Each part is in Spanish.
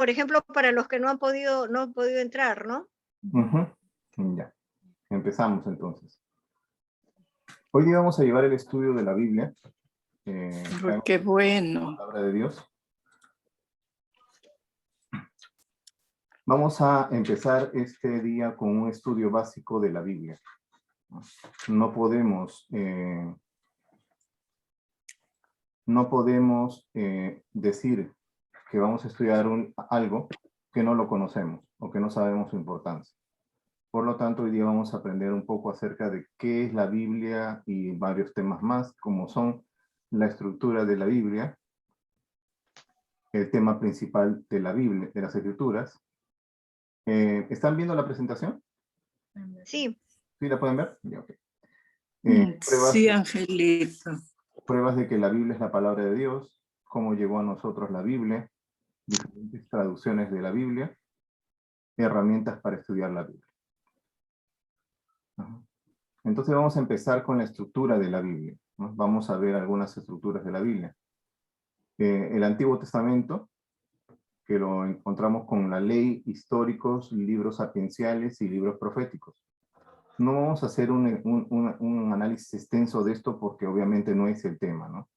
por ejemplo, para los que no han podido entrar, ¿no? Ujú. Ya, empezamos entonces. Hoy día vamos a llevar el estudio de la Biblia, Qué la bueno. palabra de Dios. Vamos a empezar este día con un estudio básico de la Biblia. No podemos decir que vamos a estudiar algo que no lo conocemos o que no sabemos su importancia. Por lo tanto, hoy día vamos a aprender un poco acerca de qué es la Biblia y varios temas más, como son la estructura de la Biblia, el tema principal de la Biblia, de las Escrituras. ¿Están viendo la presentación? Sí. ¿Sí la pueden ver? Ya, okay. Sí, Angelito. Pruebas de que la Biblia es la palabra de Dios, cómo llegó a nosotros la Biblia, diferentes traducciones de la Biblia, herramientas para estudiar la Biblia. Entonces vamos a empezar con la estructura de la Biblia, ¿no? Vamos a ver algunas estructuras de la Biblia. El Antiguo Testamento, que lo encontramos con la ley, históricos, libros sapienciales y libros proféticos. No vamos a hacer un análisis extenso de esto porque obviamente no es el tema, ¿no?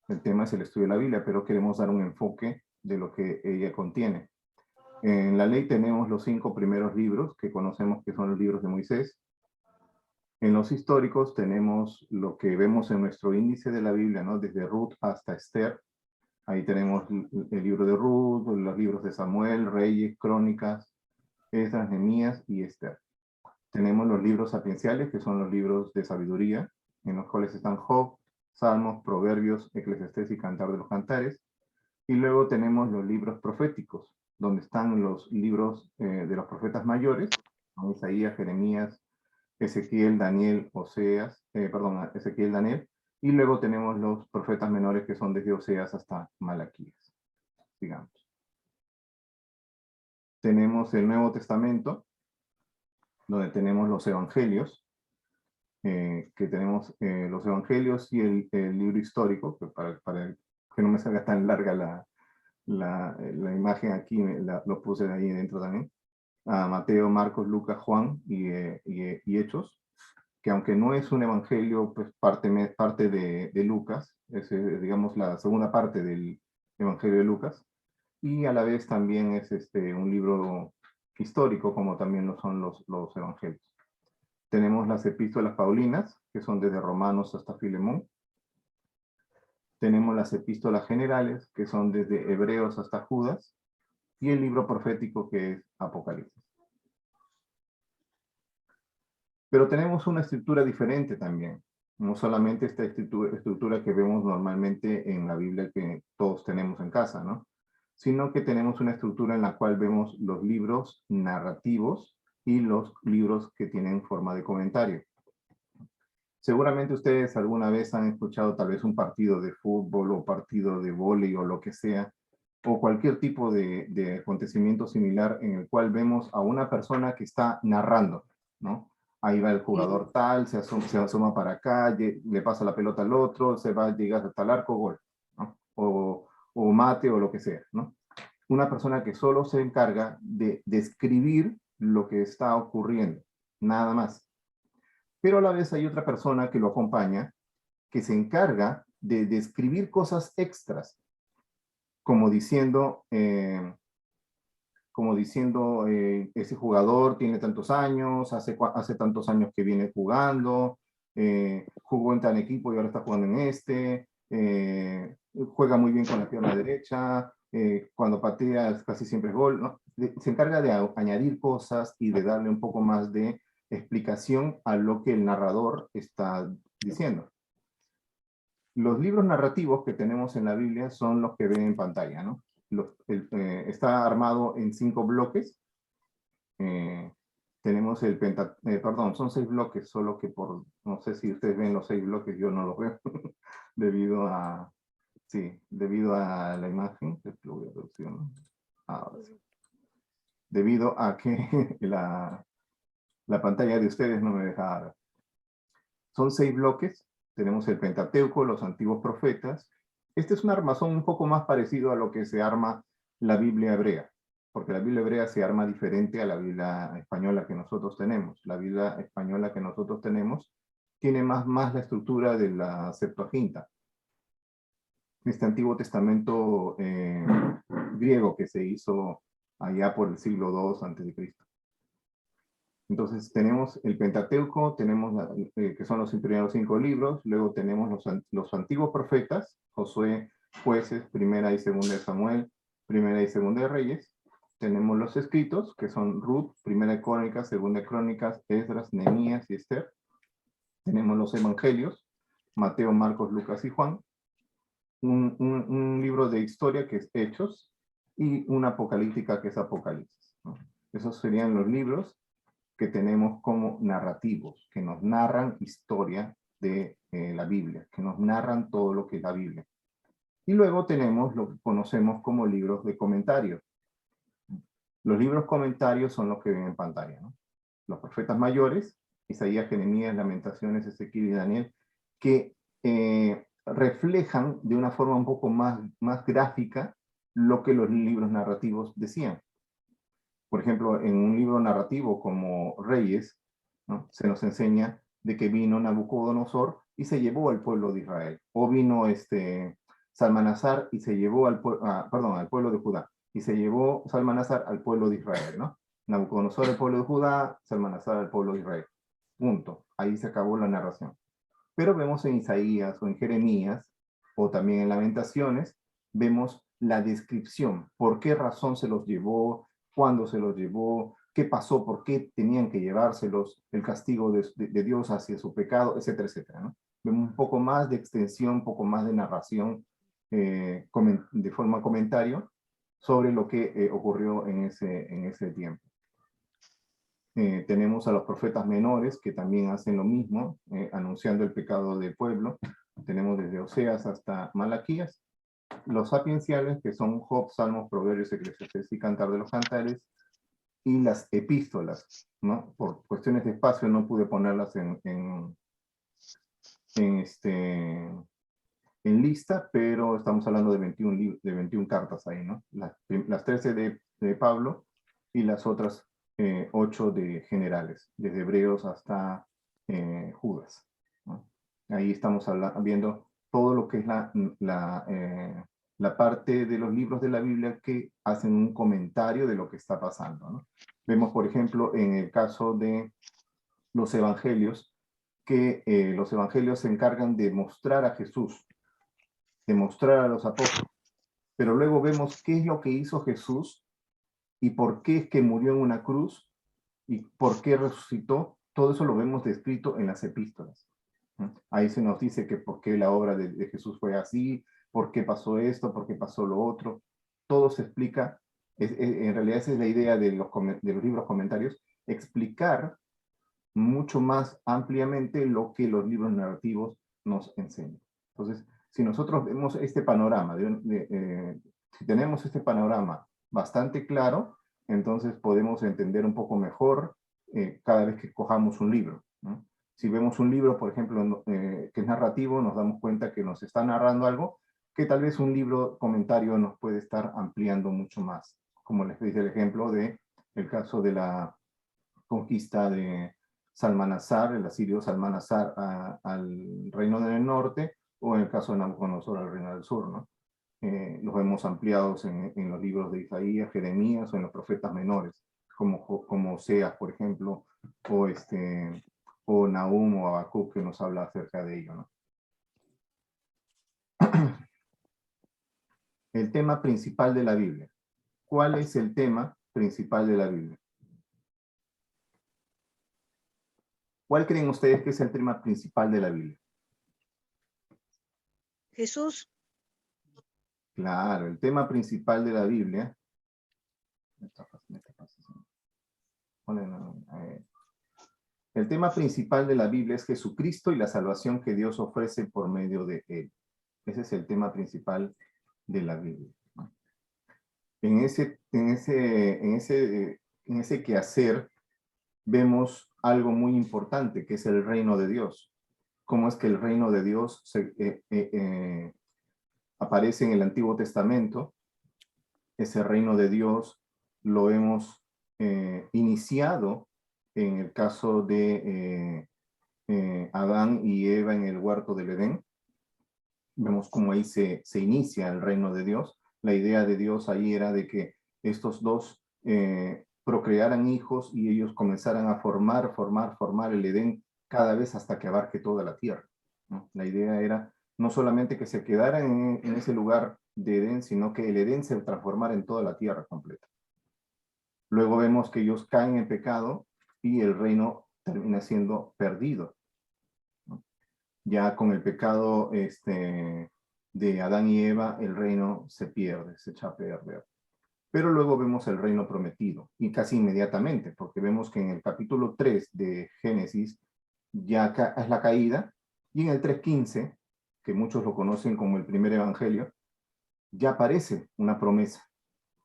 El tema es el estudio de la Biblia, pero queremos dar un enfoque de lo que ella contiene. En la ley tenemos los 5 primeros libros que conocemos que son los libros de Moisés. En los históricos tenemos lo que vemos en nuestro índice de la Biblia, ¿no? Desde Ruth hasta Esther. Ahí tenemos el libro de Ruth, los libros de Samuel, Reyes, Crónicas, Esdras, Nehemías y Esther. Tenemos los libros sapienciales, que son los libros de sabiduría, en los cuales están Job, Salmos, Proverbios, Eclesiastés y Cantar de los Cantares. Y luego tenemos los libros proféticos, donde están los libros de los profetas mayores, Isaías, Jeremías, Ezequiel, Daniel, Ezequiel, Daniel, y luego tenemos los profetas menores que son desde Oseas hasta Malaquías, digamos. Tenemos el Nuevo Testamento, donde tenemos los evangelios, que tenemos los evangelios y el libro histórico, que para que no me salga tan larga la imagen aquí, lo puse ahí dentro también, a Mateo, Marcos, Lucas, Juan y Hechos, que aunque no es un evangelio, pues parte de Lucas, es digamos la segunda parte del evangelio de Lucas, y a la vez también es un libro histórico, como también lo son los evangelios. Tenemos las epístolas paulinas, que son desde Romanos hasta Filemón. Tenemos las epístolas generales, que son desde Hebreos hasta Judas, y el libro profético, que es Apocalipsis. Pero tenemos una estructura diferente también. No solamente esta estructura que vemos normalmente en la Biblia que todos tenemos en casa, ¿no? Sino que tenemos una estructura en la cual vemos los libros narrativos y los libros que tienen forma de comentario. Seguramente ustedes alguna vez han escuchado tal vez un partido de fútbol o partido de vóley o lo que sea, o cualquier tipo de acontecimiento similar en el cual vemos a una persona que está narrando, ¿no? Ahí va el jugador tal, se asoma para acá, le pasa la pelota al otro, se va a llegar hasta el arco, gol, ¿no? O mate o lo que sea, ¿no? Una persona que solo se encarga de describir lo que está ocurriendo, nada más. Pero a la vez hay otra persona que lo acompaña, que se encarga de describir cosas extras, como diciendo, ese jugador tiene tantos años, hace tantos años que viene jugando, jugó en tal equipo y ahora está jugando en juega muy bien con la pierna derecha, cuando patea casi siempre es gol, ¿no? Se encarga de añadir cosas y de darle un poco más de explicación a lo que el narrador está diciendo. Los libros narrativos que tenemos en la Biblia son los que ven en pantalla, ¿no? Está armado en 5 bloques. Tenemos son 6 bloques, solo que no sé si ustedes ven los 6 bloques, yo no los veo, debido a la imagen, lo voy a reducir, ¿no? Ahora sí. Debido a que la pantalla de ustedes no me deja ver. Son 6 bloques. Tenemos el Pentateuco, los antiguos profetas. Este es un armazón un poco más parecido a lo que se arma la Biblia hebrea. porque la Biblia hebrea se arma diferente a la Biblia española que nosotros tenemos. La Biblia española que nosotros tenemos tiene más la estructura de la Septuaginta, este Antiguo Testamento griego que se hizo allá por el siglo II a.C. Entonces tenemos el Pentateuco, tenemos que son los primeros 5 libros, luego tenemos los antiguos profetas, Josué, Jueces, Primera y Segunda de Samuel, Primera y Segunda de Reyes. Tenemos los escritos, que son Ruth, Primera de Crónicas, Segunda de Crónicas, Esdras, Nehemías y Esther. Tenemos los evangelios, Mateo, Marcos, Lucas y Juan. Un libro de historia que es Hechos, y una apocalíptica que es Apocalipsis, ¿no? Esos serían los libros que tenemos como narrativos, que nos narran historia de la Biblia, que nos narran todo lo que es la Biblia. Y luego tenemos lo que conocemos como libros de comentarios. Los libros comentarios son los que ven en pantalla, ¿no? Los profetas mayores, Isaías, Jeremías, Lamentaciones, Ezequiel y Daniel, que reflejan de una forma un poco más gráfica lo que los libros narrativos decían. Por ejemplo, en un libro narrativo como Reyes, ¿no?, se nos enseña de que vino Nabucodonosor y se llevó al pueblo de Israel. O vino Salmanasar y se llevó al pueblo de Judá. Y se llevó Salmanasar al pueblo de Israel, ¿no? Nabucodonosor al pueblo de Judá, Salmanasar al pueblo de Israel. Punto. Ahí se acabó la narración. Pero vemos en Isaías o en Jeremías, o también en Lamentaciones, vemos la descripción. ¿Por qué razón se los llevó? ¿Cuándo se los llevó? ¿Qué pasó? ¿Por qué tenían que llevárselos? El castigo de Dios hacia su pecado, etcétera, etcétera, ¿no? Vemos un poco más de extensión, un poco más de narración de forma comentario sobre lo que ocurrió en ese tiempo. Tenemos a los profetas menores que también hacen lo mismo, anunciando el pecado del pueblo. Tenemos desde Oseas hasta Malaquías. Los sapienciales, que son Job, Salmos, Proverbios, Eclesiastés y Cantar de los Cantares. Y las epístolas, ¿no? Por cuestiones de espacio no pude ponerlas en lista, pero estamos hablando de 21 cartas ahí, ¿no? Las 13 de Pablo y las otras 8 de generales, desde Hebreos hasta Judas, ¿no? Ahí estamos viendo todo lo que es la parte de los libros de la Biblia que hacen un comentario de lo que está pasando, ¿no? Vemos, por ejemplo, en el caso de los evangelios, que los evangelios se encargan de mostrar a Jesús, de mostrar a los apóstoles, pero luego vemos qué es lo que hizo Jesús y por qué es que murió en una cruz y por qué resucitó. Todo eso lo vemos descrito en las epístolas. Ahí se nos dice que por qué la obra de Jesús fue así, por qué pasó esto, por qué pasó lo otro. Todo se explica. En realidad esa es la idea de los libros comentarios, explicar mucho más ampliamente lo que los libros narrativos nos enseñan. Entonces, si nosotros vemos este panorama, si tenemos este panorama bastante claro, entonces podemos entender un poco mejor cada vez que cojamos un libro, ¿no? Si vemos un libro, por ejemplo, que es narrativo, nos damos cuenta que nos está narrando algo que tal vez un libro comentario nos puede estar ampliando mucho más. Como les dije el ejemplo de el caso de la conquista de Salmanasar, el asirio Salmanasar al reino del norte, o en el caso de Nabucodonosor al reino del sur, ¿no? Los vemos ampliados en los libros de Isaías, Jeremías, o en los profetas menores, como Oseas, por ejemplo, o Nahum o Habacuc, que nos habla acerca de ello, ¿no? El tema principal de la Biblia. ¿Cuál es el tema principal de la Biblia? ¿Cuál creen ustedes que es el tema principal de la Biblia? Jesús. Claro, el tema principal de la Biblia. El tema principal de la Biblia es Jesucristo y la salvación que Dios ofrece por medio de él. Ese es el tema principal de la Biblia. En ese quehacer vemos algo muy importante, que es el reino de Dios. Cómo es que el reino de Dios aparece en el Antiguo Testamento. Ese reino de Dios lo hemos iniciado en el caso de Adán y Eva en el huerto del Edén. Vemos cómo ahí se inicia el reino de Dios. La idea de Dios ahí era de que estos dos procrearan hijos y ellos comenzaran a formar el Edén cada vez hasta que abarque toda la tierra, ¿no? La idea era no solamente que se quedaran en ese lugar de Edén, sino que el Edén se transformara en toda la tierra completa. Luego vemos que ellos caen en pecado y el reino termina siendo perdido, ¿no? Ya con el pecado de Adán y Eva, el reino se pierde, se echa a perder. Pero luego vemos el reino prometido, y casi inmediatamente, porque vemos que en el capítulo 3 de Génesis ya es la caída, y en el 3:15, que muchos lo conocen como el primer evangelio, ya aparece una promesa,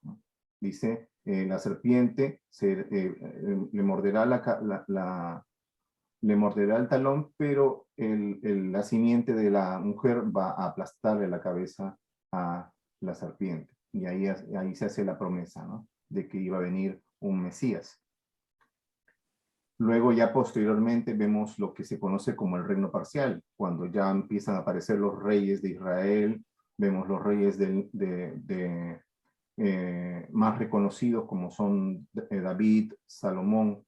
¿no? Dice, la serpiente le morderá le morderá el talón, pero la simiente de la mujer va a aplastarle la cabeza a la serpiente. Y ahí se hace la promesa, ¿no? De que iba a venir un Mesías. Luego ya posteriormente vemos lo que se conoce como el reino parcial, cuando ya empiezan a aparecer los reyes de Israel, vemos los reyes más reconocidos como son David, Salomón,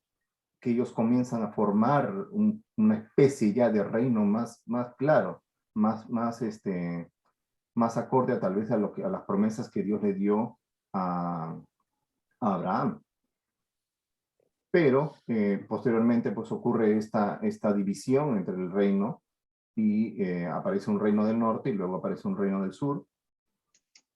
que ellos comienzan a formar una especie ya de reino más claro, más acorde a tal vez a las promesas que Dios le dio a Abraham. Pero posteriormente pues ocurre esta división entre el reino y aparece un reino del norte y luego aparece un reino del sur.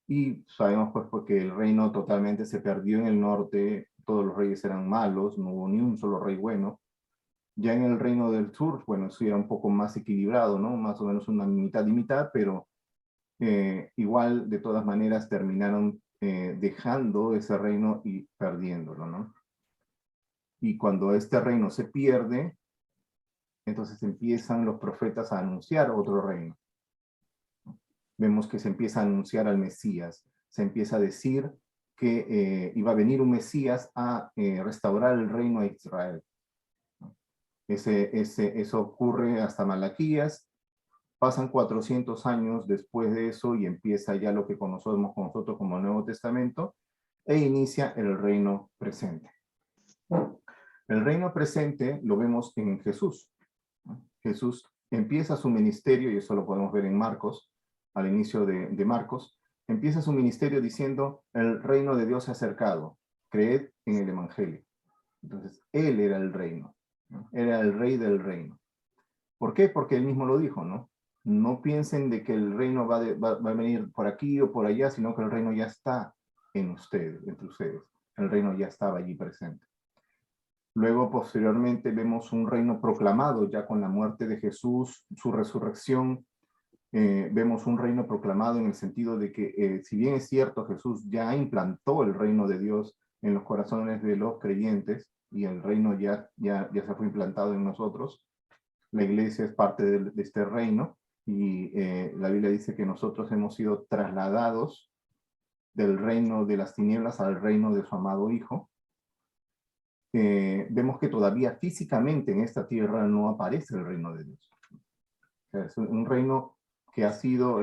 Y sabemos pues porque el reino totalmente se perdió en el norte, todos los reyes eran malos, no hubo ni un solo rey bueno. Ya en el reino del sur, bueno, eso era un poco más equilibrado, ¿no? Más o menos una mitad y mitad, pero igual de todas maneras terminaron dejando ese reino y perdiéndolo, ¿no? Y cuando este reino se pierde, entonces empiezan los profetas a anunciar otro reino. Vemos que se empieza a anunciar al Mesías, se empieza a decir que iba a venir un Mesías a restaurar el reino a Israel. Eso ocurre hasta Malaquías. Pasan 400 años después de eso y empieza ya lo que conocemos nosotros como el Nuevo Testamento e inicia el reino presente. El reino presente lo vemos en Jesús. Jesús empieza su ministerio, y eso lo podemos ver en Marcos, al inicio de Marcos, empieza su ministerio diciendo, el reino de Dios se ha acercado, creed en el Evangelio. Entonces, él era el reino, ¿no? Era el rey del reino. ¿Por qué? Porque él mismo lo dijo, ¿no? No piensen de que el reino va a venir por aquí o por allá, sino que el reino ya está en ustedes, entre ustedes. El reino ya estaba allí presente. Luego, posteriormente, vemos un reino proclamado ya con la muerte de Jesús, su resurrección. Vemos un reino proclamado en el sentido de que, si bien es cierto, Jesús ya implantó el reino de Dios en los corazones de los creyentes, y el reino ya se fue implantado en nosotros. La iglesia es parte de este reino, y la Biblia dice que nosotros hemos sido trasladados del reino de las tinieblas al reino de su amado Hijo. Vemos que todavía físicamente en esta tierra no aparece el reino de Dios. O sea, es un reino que ha sido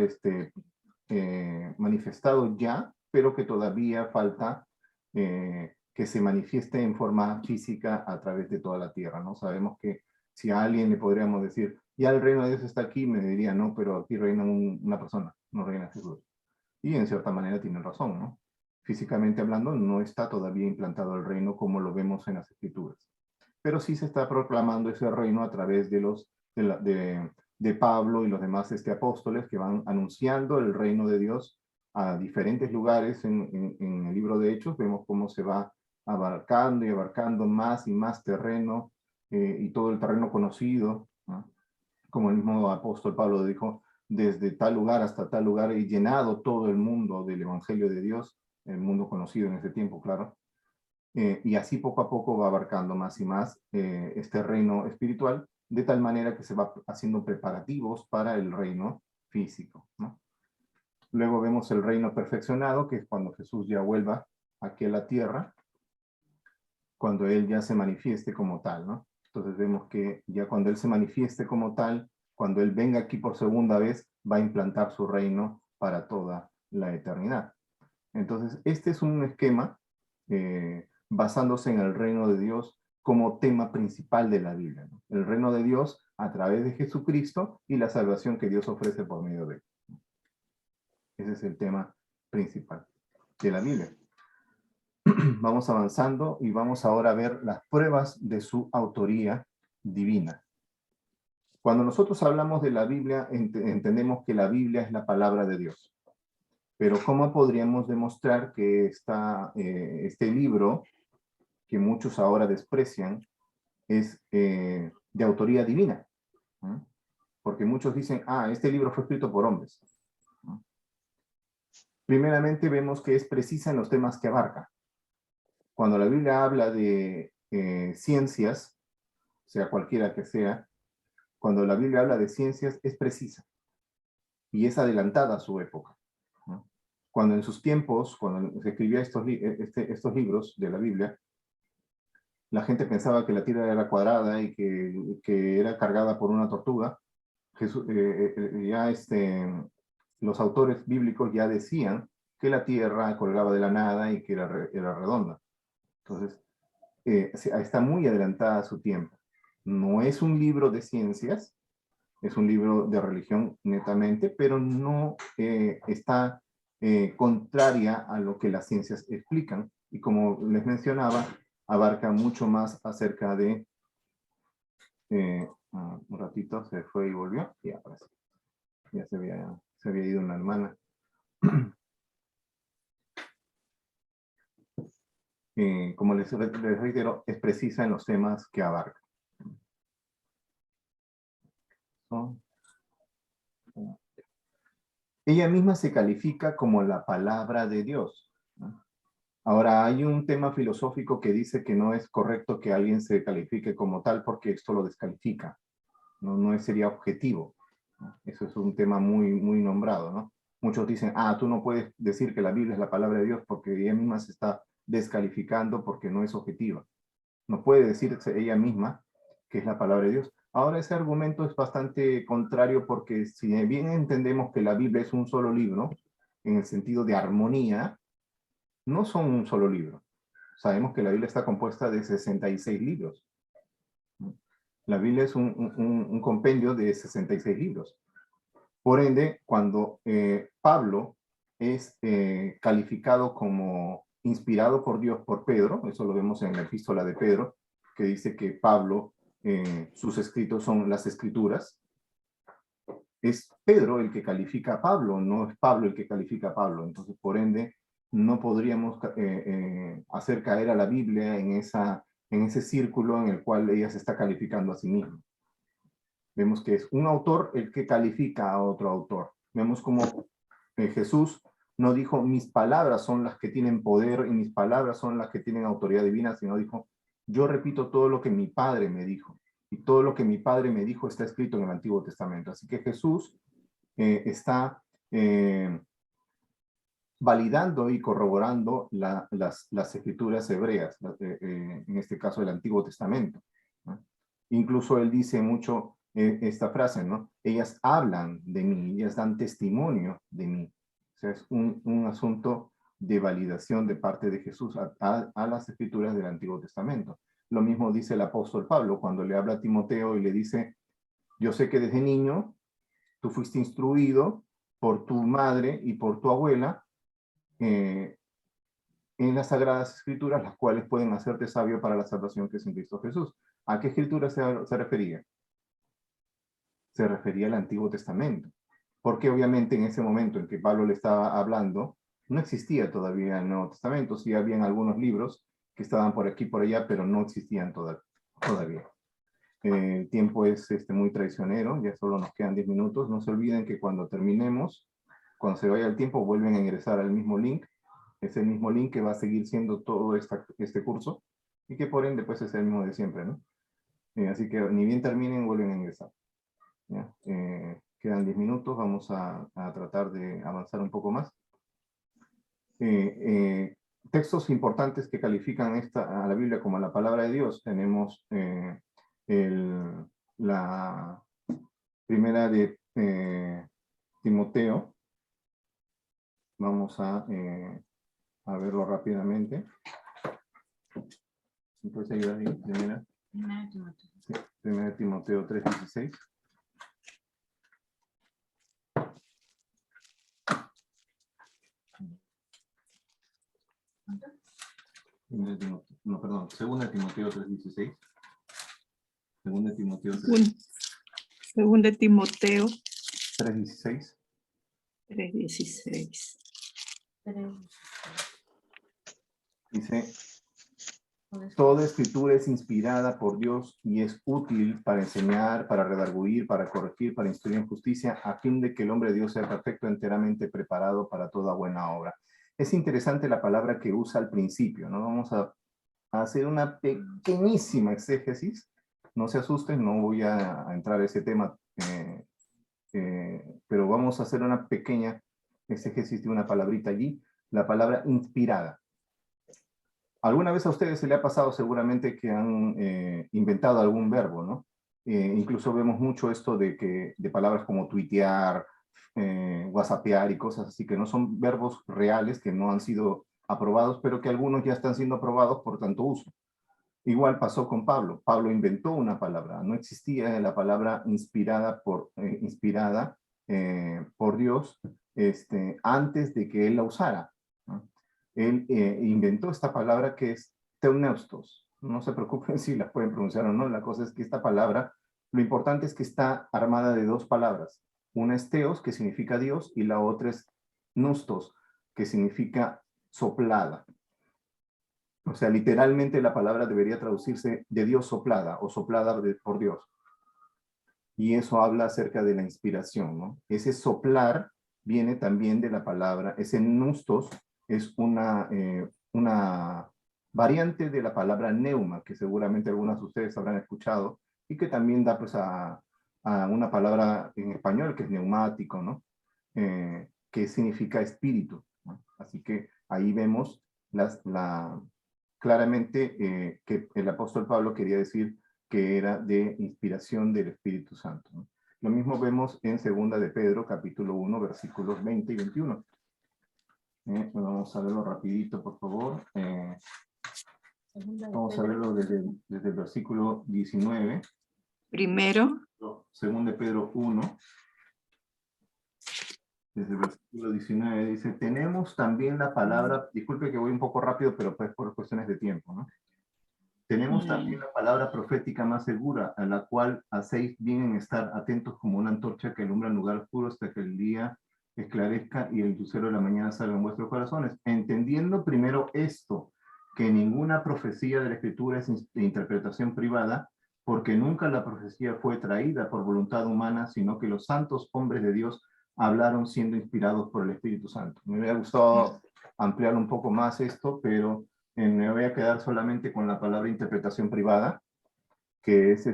manifestado ya, pero que todavía falta que se manifieste en forma física a través de toda la tierra, ¿no? Sabemos que si a alguien le podríamos decir, ya el reino de Dios está aquí, me diría, no, pero aquí reina una persona, no reina Jesús. Y en cierta manera tienen razón, ¿no? Físicamente hablando, no está todavía implantado el reino como lo vemos en las Escrituras. Pero sí se está proclamando ese reino a través de Pablo y los demás apóstoles que van anunciando el reino de Dios a diferentes lugares en el libro de Hechos. Vemos cómo se va abarcando y abarcando más y más terreno, y todo el terreno conocido, ¿no? Como el mismo apóstol Pablo dijo, desde tal lugar hasta tal lugar he llenado todo el mundo del Evangelio de Dios, el mundo conocido en ese tiempo, claro. Y así poco a poco va abarcando más y más este reino espiritual, de tal manera que se va haciendo preparativos para el reino físico, ¿no? Luego vemos el reino perfeccionado, que es cuando Jesús ya vuelva aquí a la tierra, cuando Él ya se manifieste como tal, ¿no? Entonces vemos que ya cuando Él se manifieste como tal, cuando Él venga aquí por segunda vez, va a implantar su reino para toda la eternidad. Entonces, este es un esquema basándose en el reino de Dios como tema principal de la Biblia, ¿no? El reino de Dios a través de Jesucristo y la salvación que Dios ofrece por medio de él. Ese es el tema principal de la Biblia. Vamos avanzando y vamos ahora a ver las pruebas de su autoría divina. Cuando nosotros hablamos de la Biblia, entendemos que la Biblia es la palabra de Dios. Pero ¿cómo podríamos demostrar que este libro, que muchos ahora desprecian, es de autoría divina? ¿Mm? Porque muchos dicen, este libro fue escrito por hombres. ¿Mm? Primeramente vemos que es precisa en los temas que abarca. Cuando la Biblia habla de ciencias, sea cualquiera que sea, cuando la Biblia habla de ciencias es precisa y es adelantada a su época, ¿no? Cuando en sus tiempos, cuando se escribía estos libros de la Biblia, la gente pensaba que la Tierra era cuadrada y que era cargada por una tortuga. Los autores bíblicos ya decían que la Tierra colgaba de la nada y que era redonda. Entonces, está muy adelantada a su tiempo. No es un libro de ciencias, es un libro de religión netamente, pero no está contraria a lo que las ciencias explican. Y como les mencionaba, abarca mucho más acerca de... un ratito se fue y volvió, y apareció. Ya se había ido una hermana. Como les reitero, es precisa en los temas que abarca. Ella misma se califica como la palabra de Dios, ¿no? Ahora, hay un tema filosófico que dice que no es correcto que alguien se califique como tal porque esto lo descalifica, no sería objetivo, ¿no? Eso es un tema muy, muy nombrado, ¿no? Muchos dicen, tú no puedes decir que la Biblia es la palabra de Dios porque ella misma se está descalificando porque no es objetiva. No puede decirse ella misma que es la palabra de Dios. Ahora, ese argumento es bastante contrario porque si bien entendemos que la Biblia es un solo libro, en el sentido de armonía, no son un solo libro. Sabemos que la Biblia está compuesta de 66 libros. La Biblia es un compendio de 66 libros. Por ende, cuando Pablo es calificado como inspirado por Dios por Pedro, eso lo vemos en la epístola de Pedro, que dice que Pablo, sus escritos son las escrituras, es Pedro el que califica a Pablo, no es Pablo el que califica a Pablo. Entonces, por ende, no podríamos hacer caer a la Biblia en ese círculo en el cual ella se está calificando a sí misma. Vemos que es un autor el que califica a otro autor. Vemos como Jesús no dijo, mis palabras son las que tienen poder y mis palabras son las que tienen autoridad divina, sino dijo, yo repito todo lo que mi Padre me dijo. Y todo lo que mi Padre me dijo está escrito en el Antiguo Testamento. Así que Jesús está validando y corroborando las escrituras hebreas, en este caso el Antiguo Testamento, ¿no? Incluso él dice mucho esta frase, ¿no? Ellas hablan de mí, ellas dan testimonio de mí. O sea, es un asunto de validación de parte de Jesús a las escrituras del Antiguo Testamento. Lo mismo dice el apóstol Pablo cuando le habla a Timoteo y le dice, yo sé que desde niño tú fuiste instruido por tu madre y por tu abuela en las Sagradas Escrituras, las cuales pueden hacerte sabio para la salvación que es en Cristo Jesús. ¿A qué escritura se refería? Se refería al Antiguo Testamento, porque obviamente en ese momento en que Pablo le estaba hablando, no existía todavía el Nuevo Testamento, sí habían algunos libros que estaban por aquí y por allá, pero no existían todavía. El tiempo es muy traicionero, ya solo nos quedan 10 minutos. No se olviden que cuando terminemos, cuando se vaya el tiempo, vuelven a ingresar al mismo link. Es el mismo link que va a seguir siendo todo este curso y que por ende pues es el mismo de siempre, ¿no? Así que ni bien terminen, vuelven a ingresar, ¿ya? Quedan 10 minutos, vamos a tratar de avanzar un poco más. textos importantes que califican a la Biblia como la palabra de Dios, tenemos la primera de Timoteo. Vamos a verlo rápidamente. ¿Me puedes ayudar ahí? Primera de Timoteo 3:16. No, perdón, segunda de Timoteo 3:16. Segunda de Timoteo 3:16. 3:16. Dice, toda escritura es inspirada por Dios y es útil para enseñar, para redarguir, para corregir, para instruir en justicia, a fin de que el hombre de Dios sea perfecto, enteramente preparado para toda buena obra. Es interesante la palabra que usa al principio, ¿no? Vamos a hacer una pequeñísima exégesis. No se asusten, no voy a entrar a ese tema, pero vamos a hacer una pequeña exégesis de una palabrita allí, la palabra inspirada. ¿Alguna vez a ustedes se le ha pasado seguramente que han inventado algún verbo, ¿no? Incluso vemos mucho esto de palabras como tuitear, whatsappear y cosas así, que no son verbos reales, que no han sido aprobados, pero que algunos ya están siendo aprobados por tanto uso. Igual pasó con Pablo. Pablo inventó una palabra. No existía la palabra inspirada por Dios antes de que él la usara, ¿no? Él inventó esta palabra que es teumneustos. No se preocupen si la pueden pronunciar o no. La cosa es que esta palabra, lo importante es que está armada de dos palabras. Una es teos, que significa Dios, y la otra es nustos, que significa soplada. O sea, literalmente la palabra debería traducirse de Dios soplada o soplada por Dios. Y eso habla acerca de la inspiración, ¿no? Ese soplar viene también de la palabra, ese nustos es una variante de la palabra neuma, que seguramente algunos de ustedes habrán escuchado, y que también da pues a una palabra en español que es neumático, ¿no? Que significa espíritu, ¿no? Así que ahí vemos claramente que el apóstol Pablo quería decir que era de inspiración del Espíritu Santo, ¿no? Lo mismo vemos en 2 de Pedro, capítulo 1, versículos 20 y 21. Vamos a verlo rapidito, por favor. Vamos a verlo desde el versículo 19. Primero. 2 de Pedro 1. Desde el versículo 19 dice, tenemos también la palabra, disculpe que voy un poco rápido, pero pues por cuestiones de tiempo, ¿no? Tenemos también la palabra profética más segura, a la cual hacéis bien en estar atentos como una antorcha que alumbra en lugar oscuro hasta que el día esclarezca y el lucero de la mañana salga en vuestros corazones. Entendiendo primero esto, que ninguna profecía de la Escritura es de interpretación privada, porque nunca la profecía fue traída por voluntad humana, sino que los santos hombres de Dios hablaron siendo inspirados por el Espíritu Santo. Me hubiera gustado ampliar un poco más esto, pero me voy a quedar solamente con la palabra interpretación privada, que es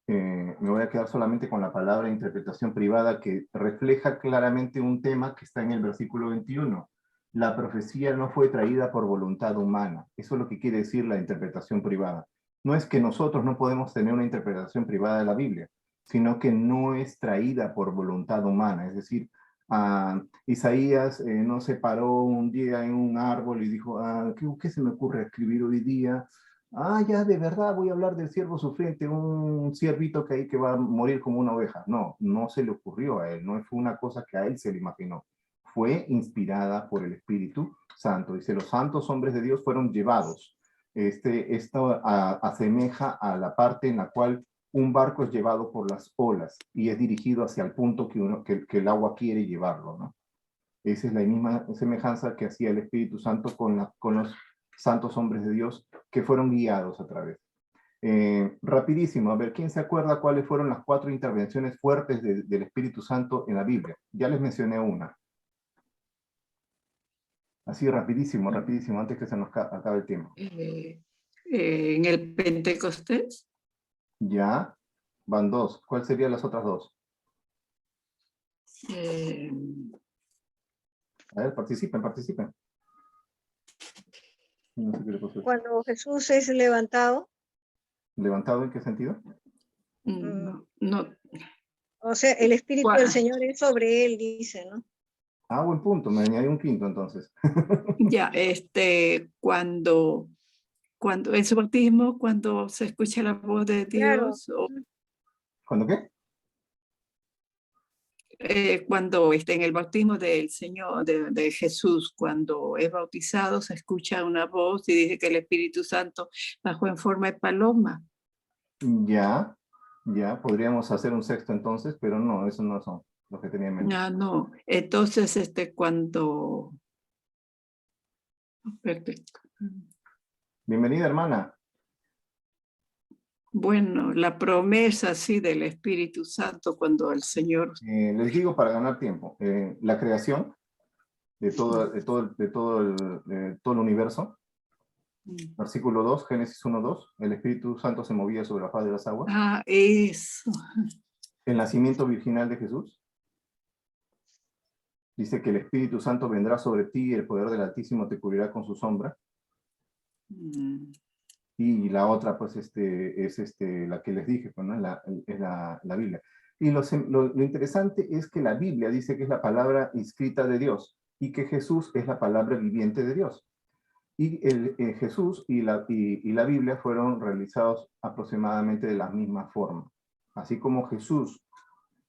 me voy a quedar solamente con la palabra interpretación privada, que refleja claramente un tema que está en el versículo 21. La profecía no fue traída por voluntad humana. Eso es lo que quiere decir la interpretación privada. No es que nosotros no podemos tener una interpretación privada de la Biblia, sino que no es traída por voluntad humana. Es decir, Isaías no se paró un día en un árbol y dijo, ¿qué se me ocurre escribir hoy día? Ya de verdad voy a hablar del siervo sufriente, un ciervito que va a morir como una oveja. No, no se le ocurrió a él, no fue una cosa que a él se le imaginó. Fue inspirada por el Espíritu Santo. Dice, los santos hombres de Dios fueron llevados. Esto asemeja a la parte en la cual un barco es llevado por las olas y es dirigido hacia el punto que el agua quiere llevarlo, ¿no? Esa es la misma semejanza que hacía el Espíritu Santo con los santos hombres de Dios que fueron guiados a través. Rapidísimo, a ver, ¿quién se acuerda cuáles fueron las 4 intervenciones fuertes del Espíritu Santo en la Biblia? Ya les mencioné una. Así, rapidísimo, antes que se nos acabe el tiempo. En el Pentecostés. Ya, van 2. ¿Cuáles serían las otras 2? A ver, participen, participen. No sé qué le pasó. Cuando Jesús es levantado, ¿Levantado en qué sentido? No, no. o sea, el Espíritu del Cua- Señor es sobre él, dice, ¿no? Ah, buen punto, me añadí un quinto entonces. Ya, cuando en su bautismo, cuando se escucha la voz de Claro. Dios, o ¿Cuándo qué? cuando en el bautismo del Señor, de Jesús, cuando es bautizado, se escucha una voz y dice que el Espíritu Santo bajó en forma de paloma. Ya, ya, podríamos hacer un sexto entonces, pero no, esos no son los que tenía en mente. Ah, no. Entonces, cuando... Perfecto. Bienvenida, hermana. Bueno, la promesa, sí, del Espíritu Santo, cuando el Señor... Les digo para ganar tiempo, la creación de todo el universo, versículo 2, Génesis 1:2, el Espíritu Santo se movía sobre la faz de las aguas. Ah, eso. El nacimiento virginal de Jesús, dice que el Espíritu Santo vendrá sobre ti y el poder del Altísimo te cubrirá con su sombra. Y la otra, pues, es la que les dije, pues, ¿no? Es la Biblia. Y lo interesante es que la Biblia dice que es la palabra escrita de Dios y que Jesús es la palabra viviente de Dios. Y Jesús y la Biblia fueron realizados aproximadamente de la misma forma. Así como Jesús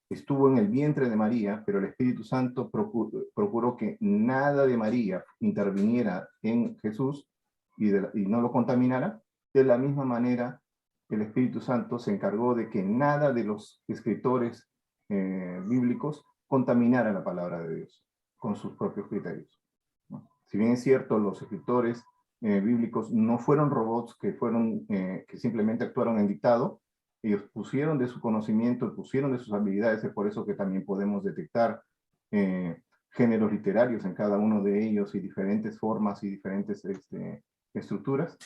estuvo en el vientre de María, pero el Espíritu Santo procuró que nada de María interviniera en Jesús y no lo contaminara. De la misma manera, el Espíritu Santo se encargó de que nada de los escritores bíblicos contaminara la palabra de Dios con sus propios criterios, ¿no? Si bien es cierto, los escritores bíblicos no fueron robots que simplemente actuaron en dictado, ellos pusieron de su conocimiento, pusieron de sus habilidades, es por eso que también podemos detectar géneros literarios en cada uno de ellos y diferentes formas y diferentes estructuras.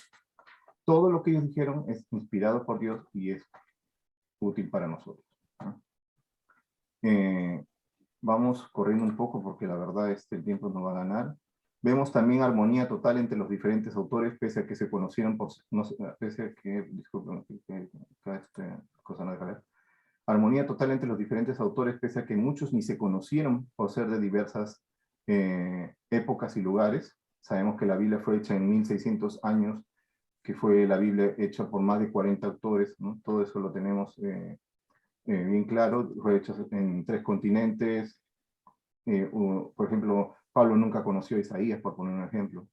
Todo lo que ellos dijeron es inspirado por Dios y es útil para nosotros, ¿no? Vamos corriendo un poco porque la verdad el tiempo nos va a ganar. Vemos también armonía total entre los diferentes autores, pese a que se conocieron por... pese a que... Disculpen, cosa no deja ver. Armonía total entre los diferentes autores, pese a que muchos ni se conocieron por ser de diversas épocas y lugares. Sabemos que la Biblia fue hecha en 1600 años, que fue la Biblia hecha por más de 40 autores, ¿no? Todo eso lo tenemos bien claro. Fue hecha en 3 continentes. Por ejemplo, Pablo nunca conoció a Isaías, por poner un ejemplo.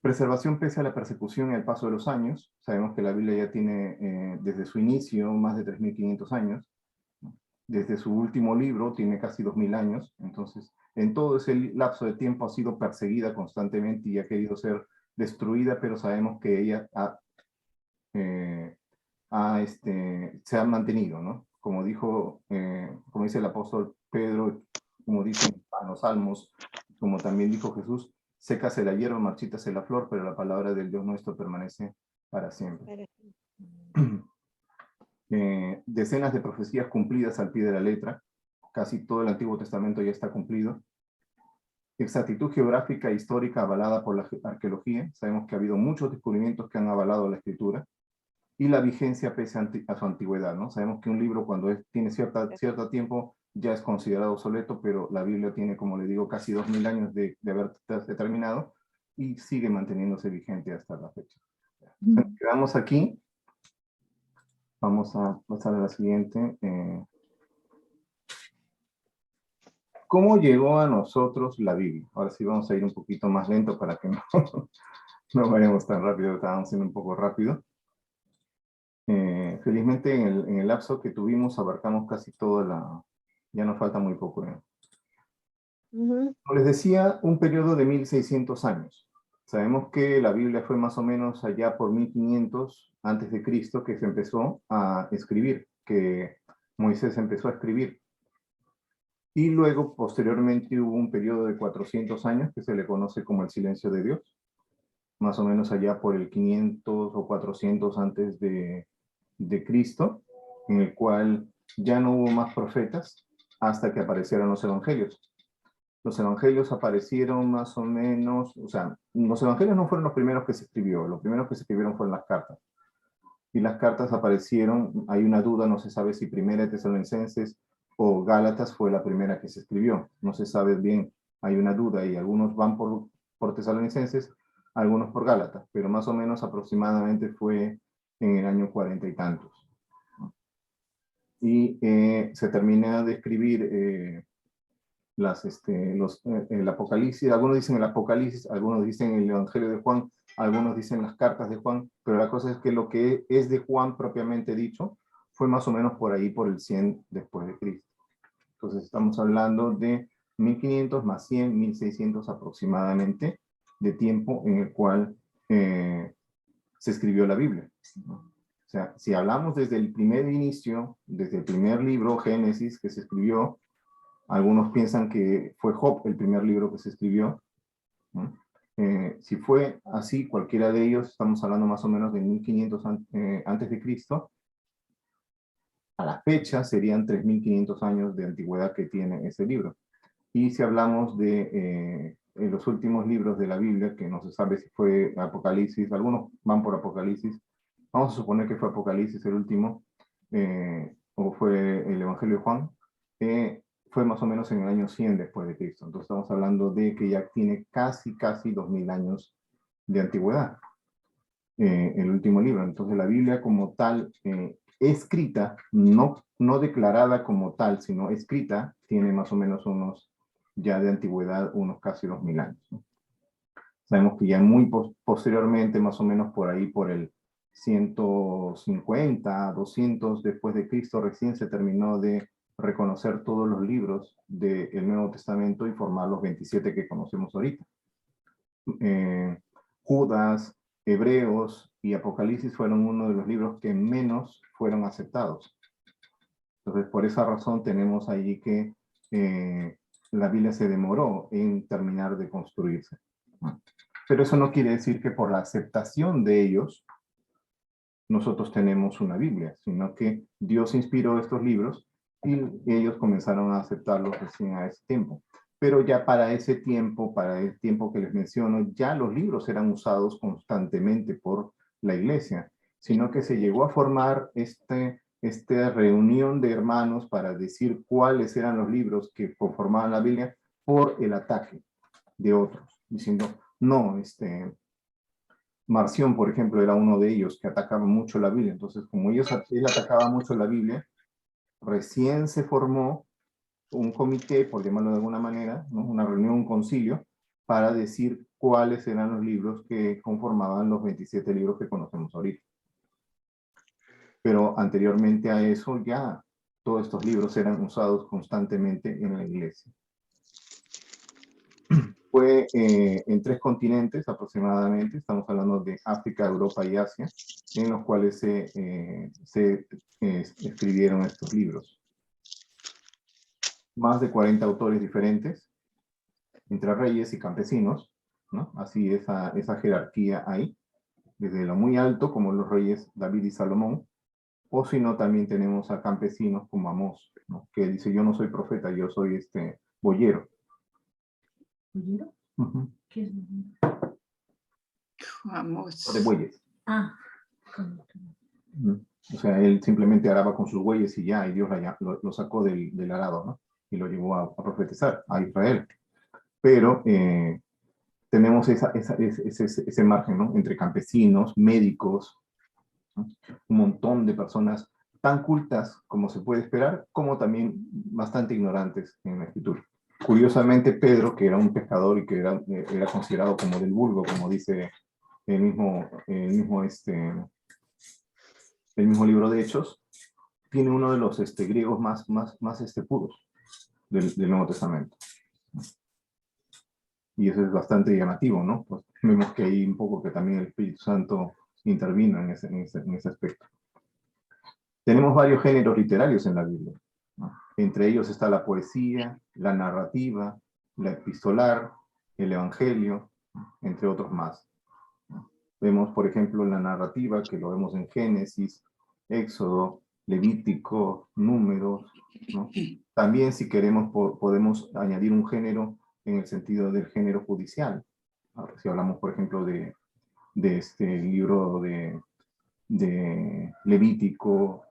Preservación pese a la persecución y al paso de los años. Sabemos que la Biblia ya tiene desde su inicio más de 3.500 años. Desde su último libro tiene casi 2.000 años. Entonces, en todo ese lapso de tiempo ha sido perseguida constantemente y ha querido ser destruida, pero sabemos que ella se ha mantenido, ¿no? Como dice el apóstol Pedro, como dicen los salmos, como también dijo Jesús, sécase la hierba, marchítase la flor, pero la palabra del Dios nuestro permanece para siempre. Decenas de profecías cumplidas al pie de la letra, casi todo el Antiguo Testamento ya está cumplido. Exactitud geográfica e histórica avalada por la arqueología, sabemos que ha habido muchos descubrimientos que han avalado la escritura. Y la vigencia pese a su antigüedad, ¿no? Sabemos que un libro cuando tiene cierto tiempo ya es considerado obsoleto, pero la Biblia tiene, como le digo, casi 2.000 años de haber determinado y sigue manteniéndose vigente hasta la fecha. Nos quedamos aquí. Vamos a pasar a la siguiente. ¿Cómo llegó a nosotros la Biblia? Ahora sí vamos a ir un poquito más lento para que no vayamos tan rápido, estábamos siendo un poco rápido. Felizmente en el lapso que tuvimos abarcamos casi toda ya nos falta muy poco. Como les decía, un periodo de 1600 años. Sabemos que la Biblia fue más o menos allá por 1500 antes de Cristo que se empezó a escribir, que Moisés empezó a escribir. Y luego, posteriormente, hubo un periodo de 400 años que se le conoce como el silencio de Dios, más o menos allá por el 500 o 400 antes de Cristo, en el cual ya no hubo más profetas hasta que aparecieron los evangelios. Los evangelios aparecieron más o menos, o sea, los evangelios no fueron los primeros que se escribió, los primeros que se escribieron fueron las cartas. Y las cartas aparecieron, hay una duda, no se sabe si Primera de Tesalonicenses o Gálatas fue la primera que se escribió. No se sabe bien, hay una duda y algunos van por Tesalonicenses, algunos por Gálatas, pero más o menos aproximadamente fue en el año 40 y tantos. Y se termina de escribir el Apocalipsis, algunos dicen el Apocalipsis, algunos dicen el Evangelio de Juan, algunos dicen las cartas de Juan, pero la cosa es que lo que es de Juan propiamente dicho fue más o menos por ahí, por el 100 después de Cristo. Entonces estamos hablando de 1500 más 100, 1600 aproximadamente de tiempo en el cual se escribió la Biblia, ¿no? O sea, si hablamos desde el primer inicio, desde el primer libro, Génesis, que se escribió, algunos piensan que fue Job el primer libro que se escribió, ¿no? Si fue así, cualquiera de ellos, estamos hablando más o menos de 1500 antes de Cristo, a la fecha serían 3500 años de antigüedad que tiene ese libro. Y si hablamos de los últimos libros de la Biblia, que no se sabe si fue Apocalipsis, algunos van por Apocalipsis, vamos a suponer que fue Apocalipsis el último, o fue el Evangelio de Juan, fue más o menos en el año 100 después de Cristo. Entonces estamos hablando de que ya tiene casi 2000 años de antigüedad, el último libro. Entonces la Biblia como tal, escrita, no declarada como tal, sino escrita, tiene más o menos ya de antigüedad, unos casi 2000 años, ¿no? Sabemos que ya muy posteriormente, más o menos por ahí, por el 150, 200 después de Cristo, recién se terminó de reconocer todos los libros del Nuevo Testamento y formar los 27 que conocemos ahorita. Judas, Hebreos y Apocalipsis fueron uno de los libros que menos fueron aceptados. Entonces, por esa razón tenemos allí que la Biblia se demoró en terminar de construirse. Pero eso no quiere decir que por la aceptación de ellos nosotros tenemos una Biblia, sino que Dios inspiró estos libros y ellos comenzaron a aceptarlos recién a ese tiempo. Pero ya para ese tiempo, para el tiempo que les menciono, ya los libros eran usados constantemente por la iglesia, sino que se llegó a formar esta reunión de hermanos para decir cuáles eran los libros que conformaban la Biblia por el ataque de otros, diciendo, no, Marción, por ejemplo, era uno de ellos que atacaba mucho la Biblia. Entonces, como él atacaba mucho la Biblia, recién se formó un comité, por llamarlo de alguna manera, ¿no? Una reunión, un concilio, para decir cuáles eran los libros que conformaban los 27 libros que conocemos ahorita. Pero anteriormente a eso ya todos estos libros eran usados constantemente en la iglesia. Fue en 3 continentes aproximadamente, estamos hablando de África, Europa y Asia, en los cuales se escribieron estos libros. Más de 40 autores diferentes, entre reyes y campesinos, ¿no? Así esa jerarquía ahí, desde lo muy alto, como los reyes David y Salomón, o si no, también tenemos a campesinos como Amós, ¿no? Que dice, yo no soy profeta, yo soy boyero. ¿Boyero? Uh-huh. ¿Qué es boyero? Vamos. De bueyes. Ah. O sea, él simplemente araba con sus bueyes y ya, y Dios lo sacó del arado, ¿no? Y lo llevó a profetizar a Israel. Pero tenemos ese margen, ¿no? Entre campesinos, médicos, ¿no? Un montón de personas tan cultas como se puede esperar, como también bastante ignorantes en la escritura. Curiosamente, Pedro, que era un pescador y que era considerado como del vulgo, como dice el mismo libro de Hechos, tiene uno de los griegos más puros del Nuevo Testamento. Y eso es bastante llamativo, ¿no? Pues vemos que hay un poco que también el Espíritu Santo intervino en ese aspecto. Tenemos varios géneros literarios en la Biblia, ¿no? Entre ellos está la poesía, la narrativa, la epistolar, el evangelio, entre otros más. Vemos, por ejemplo, la narrativa, que lo vemos en Génesis, Éxodo, Levítico, Números, ¿no? También, si queremos, podemos añadir un género en el sentido del género judicial. Ahora, si hablamos, por ejemplo, de este libro de Levítico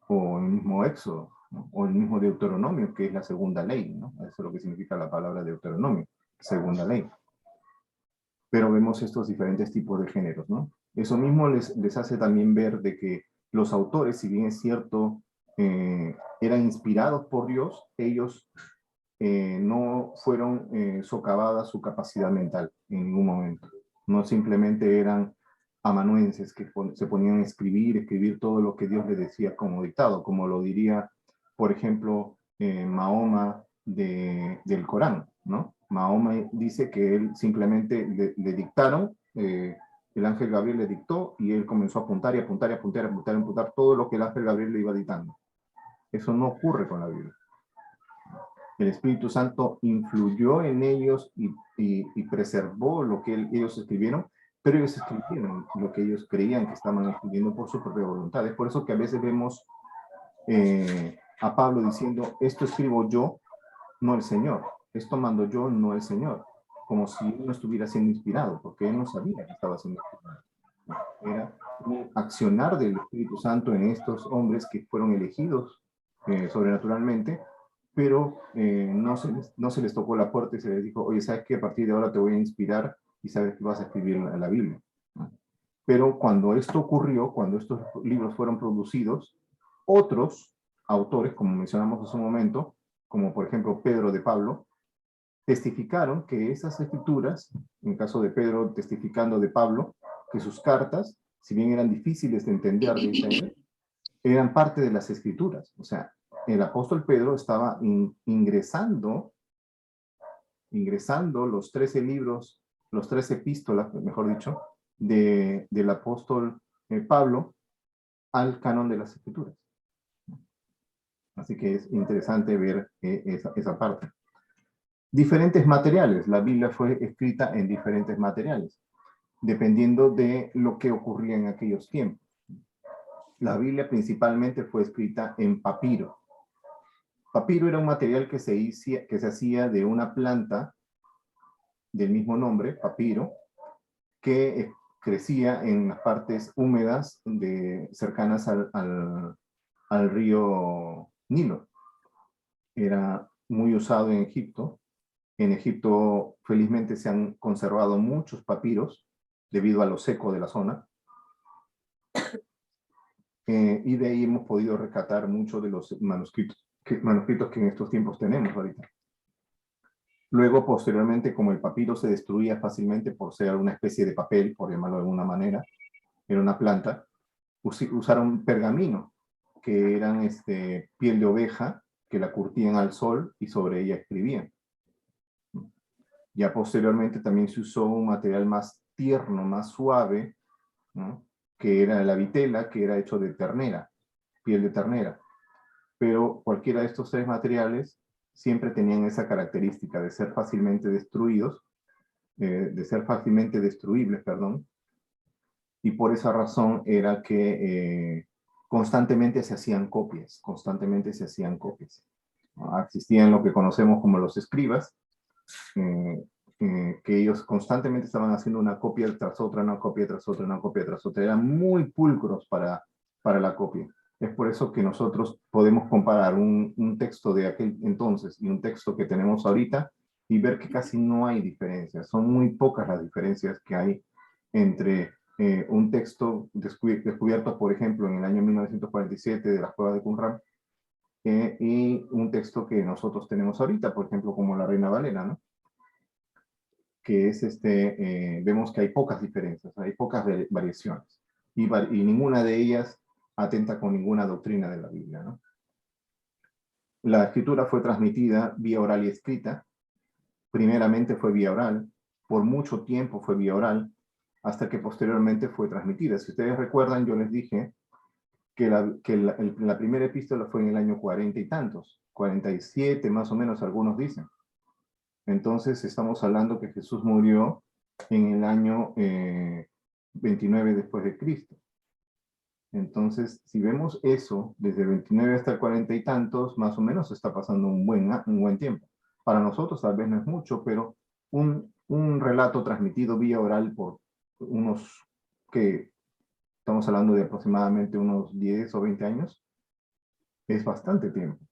o el mismo Éxodo, ¿no? O el mismo Deuteronomio, que es la segunda ley, ¿no? Eso es lo que significa la palabra Deuteronomio, segunda ley. Pero vemos estos diferentes tipos de géneros, ¿no? Eso mismo les hace también ver de que los autores, si bien es cierto, eran inspirados por Dios, ellos no fueron socavada su capacidad mental en ningún momento. No simplemente eran amanuenses que se ponían a escribir todo lo que Dios les decía como dictado, como lo diría, por ejemplo, Mahoma del Corán, ¿no? Mahoma dice que él simplemente le dictaron, el ángel Gabriel le dictó y él comenzó a apuntar y apuntar y apuntar y apuntar y apuntar todo lo que el ángel Gabriel le iba dictando. Eso no ocurre con la Biblia. El Espíritu Santo influyó en ellos y preservó lo que ellos escribieron, pero ellos escribieron lo que ellos creían que estaban escribiendo por su propia voluntad. Es por eso que a veces vemos a Pablo diciendo, esto escribo yo, no el Señor. Esto mando yo, no el Señor. Como si él no estuviera siendo inspirado, porque él no sabía que estaba siendo inspirado. Era un accionar del Espíritu Santo en estos hombres que fueron elegidos sobrenaturalmente, pero no se les tocó la puerta y se les dijo, oye, ¿sabes qué? A partir de ahora te voy a inspirar y sabes que vas a escribir la Biblia. ¿No? Pero cuando esto ocurrió, cuando estos libros fueron producidos, otros autores, como mencionamos hace un momento, como por ejemplo Pedro de Pablo, testificaron que esas escrituras, en caso de Pedro testificando de Pablo, que sus cartas, si bien eran difíciles de entender, eran parte de las escrituras. O sea, el apóstol Pedro estaba ingresando los 13 libros, los 13 epístolas, mejor dicho, del apóstol Pablo al canon de las escrituras. Así que es interesante ver esa parte. Diferentes materiales. La Biblia fue escrita en diferentes materiales, dependiendo de lo que ocurría en aquellos tiempos. La Biblia principalmente fue escrita en papiro. Papiro era un material que se hacía de una planta del mismo nombre, papiro, que crecía en las partes húmedas cercanas al río Nilo. Era muy usado en Egipto. En Egipto, felizmente, se han conservado muchos papiros debido a lo seco de la zona. Y de ahí hemos podido rescatar muchos de los manuscritos que en estos tiempos tenemos ahorita. Luego, posteriormente, como el papiro se destruía fácilmente por ser una especie de papel, por llamarlo de alguna manera, era una planta, usaron pergamino, que eran piel de oveja, que la curtían al sol y sobre ella escribían. Ya posteriormente también se usó un material más tierno, más suave, ¿no? Que era la vitela, que era hecho de ternera, piel de ternera. Pero cualquiera de estos tres materiales siempre tenían esa característica de ser fácilmente destruidos, de ser fácilmente destruibles, perdón, y por esa razón era que constantemente se hacían copias, ¿no? Existían lo que conocemos como los escribas, que ellos constantemente estaban haciendo una copia tras otra, una copia tras otra, una copia tras otra. Eran muy pulcros para la copia. Es por eso que nosotros podemos comparar un texto de aquel entonces y un texto que tenemos ahorita y ver que casi no hay diferencias. Son muy pocas las diferencias que hay entre un texto descubierto, por ejemplo, en el año 1947 de las cuevas de Qumran, y un texto que nosotros tenemos ahorita, por ejemplo, como la Reina Valera, ¿no? Que es vemos que hay pocas diferencias, hay pocas variaciones, y ninguna de ellas atenta con ninguna doctrina de la Biblia, ¿no? La escritura fue transmitida vía oral y escrita. Primeramente fue vía oral, por mucho tiempo fue vía oral, hasta que posteriormente fue transmitida. Si ustedes recuerdan, yo les dije que la primera epístola fue en el año 40 y tantos, 47 más o menos, algunos dicen. Entonces estamos hablando que Jesús murió en el año 29 después de Cristo. Entonces, si vemos eso, desde el 29 hasta el 40 y tantos, más o menos está pasando un buen tiempo. Para nosotros tal vez no es mucho, pero un relato transmitido vía oral por unos, que estamos hablando de aproximadamente unos 10 o 20 años, es bastante tiempo,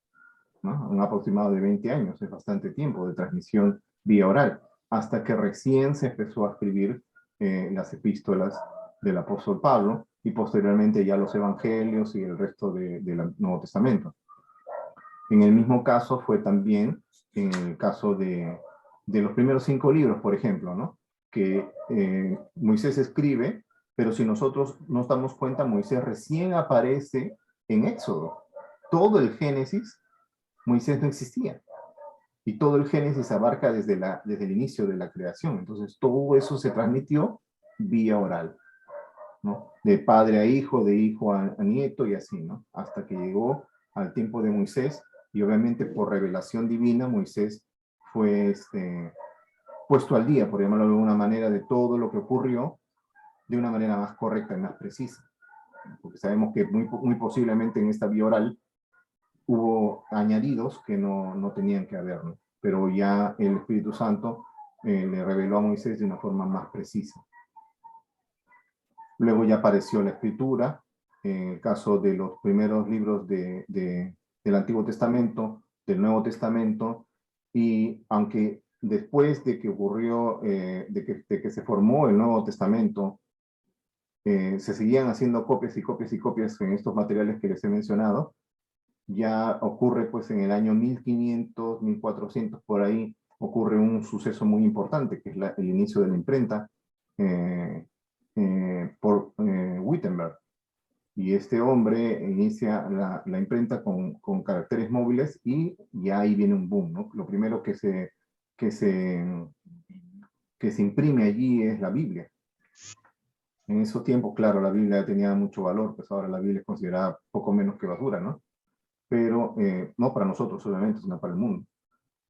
¿no? Un aproximado de 20 años es bastante tiempo de transmisión vía oral, hasta que recién se empezó a escribir las epístolas del apóstol Pablo, y posteriormente ya los evangelios y el resto del Nuevo Testamento. En el mismo caso fue también en el caso de los primeros 5 libros, por ejemplo, ¿no? Que Moisés escribe, pero si nosotros nos damos cuenta, Moisés recién aparece en Éxodo. Todo el Génesis, Moisés no existía. Y todo el Génesis abarca desde el inicio de la creación. Entonces todo eso se transmitió vía oral, ¿no? De padre a hijo, de hijo a nieto y así, ¿no? Hasta que llegó al tiempo de Moisés, y obviamente por revelación divina Moisés fue puesto al día, por llamarlo de alguna manera, de todo lo que ocurrió de una manera más correcta y más precisa. Porque sabemos que muy posiblemente en esta vía oral hubo añadidos que no tenían que haber, ¿no? Pero ya el Espíritu Santo le reveló a Moisés de una forma más precisa. Luego ya apareció la Escritura, en el caso de los primeros libros del Antiguo Testamento, del Nuevo Testamento, y aunque después de que ocurrió, de que se formó el Nuevo Testamento, se seguían haciendo copias y copias y copias en estos materiales que les he mencionado, ya ocurre pues en el año 1500, 1400, por ahí, ocurre un suceso muy importante, que es el inicio de la imprenta, por Wittenberg. Y este hombre inicia la imprenta con caracteres móviles, y ya ahí viene un boom, ¿no? Lo primero que se imprime allí es la Biblia. En esos tiempos, claro, la Biblia tenía mucho valor, pues ahora la Biblia es considerada poco menos que basura, ¿no? Pero, no para nosotros obviamente, sino para el mundo.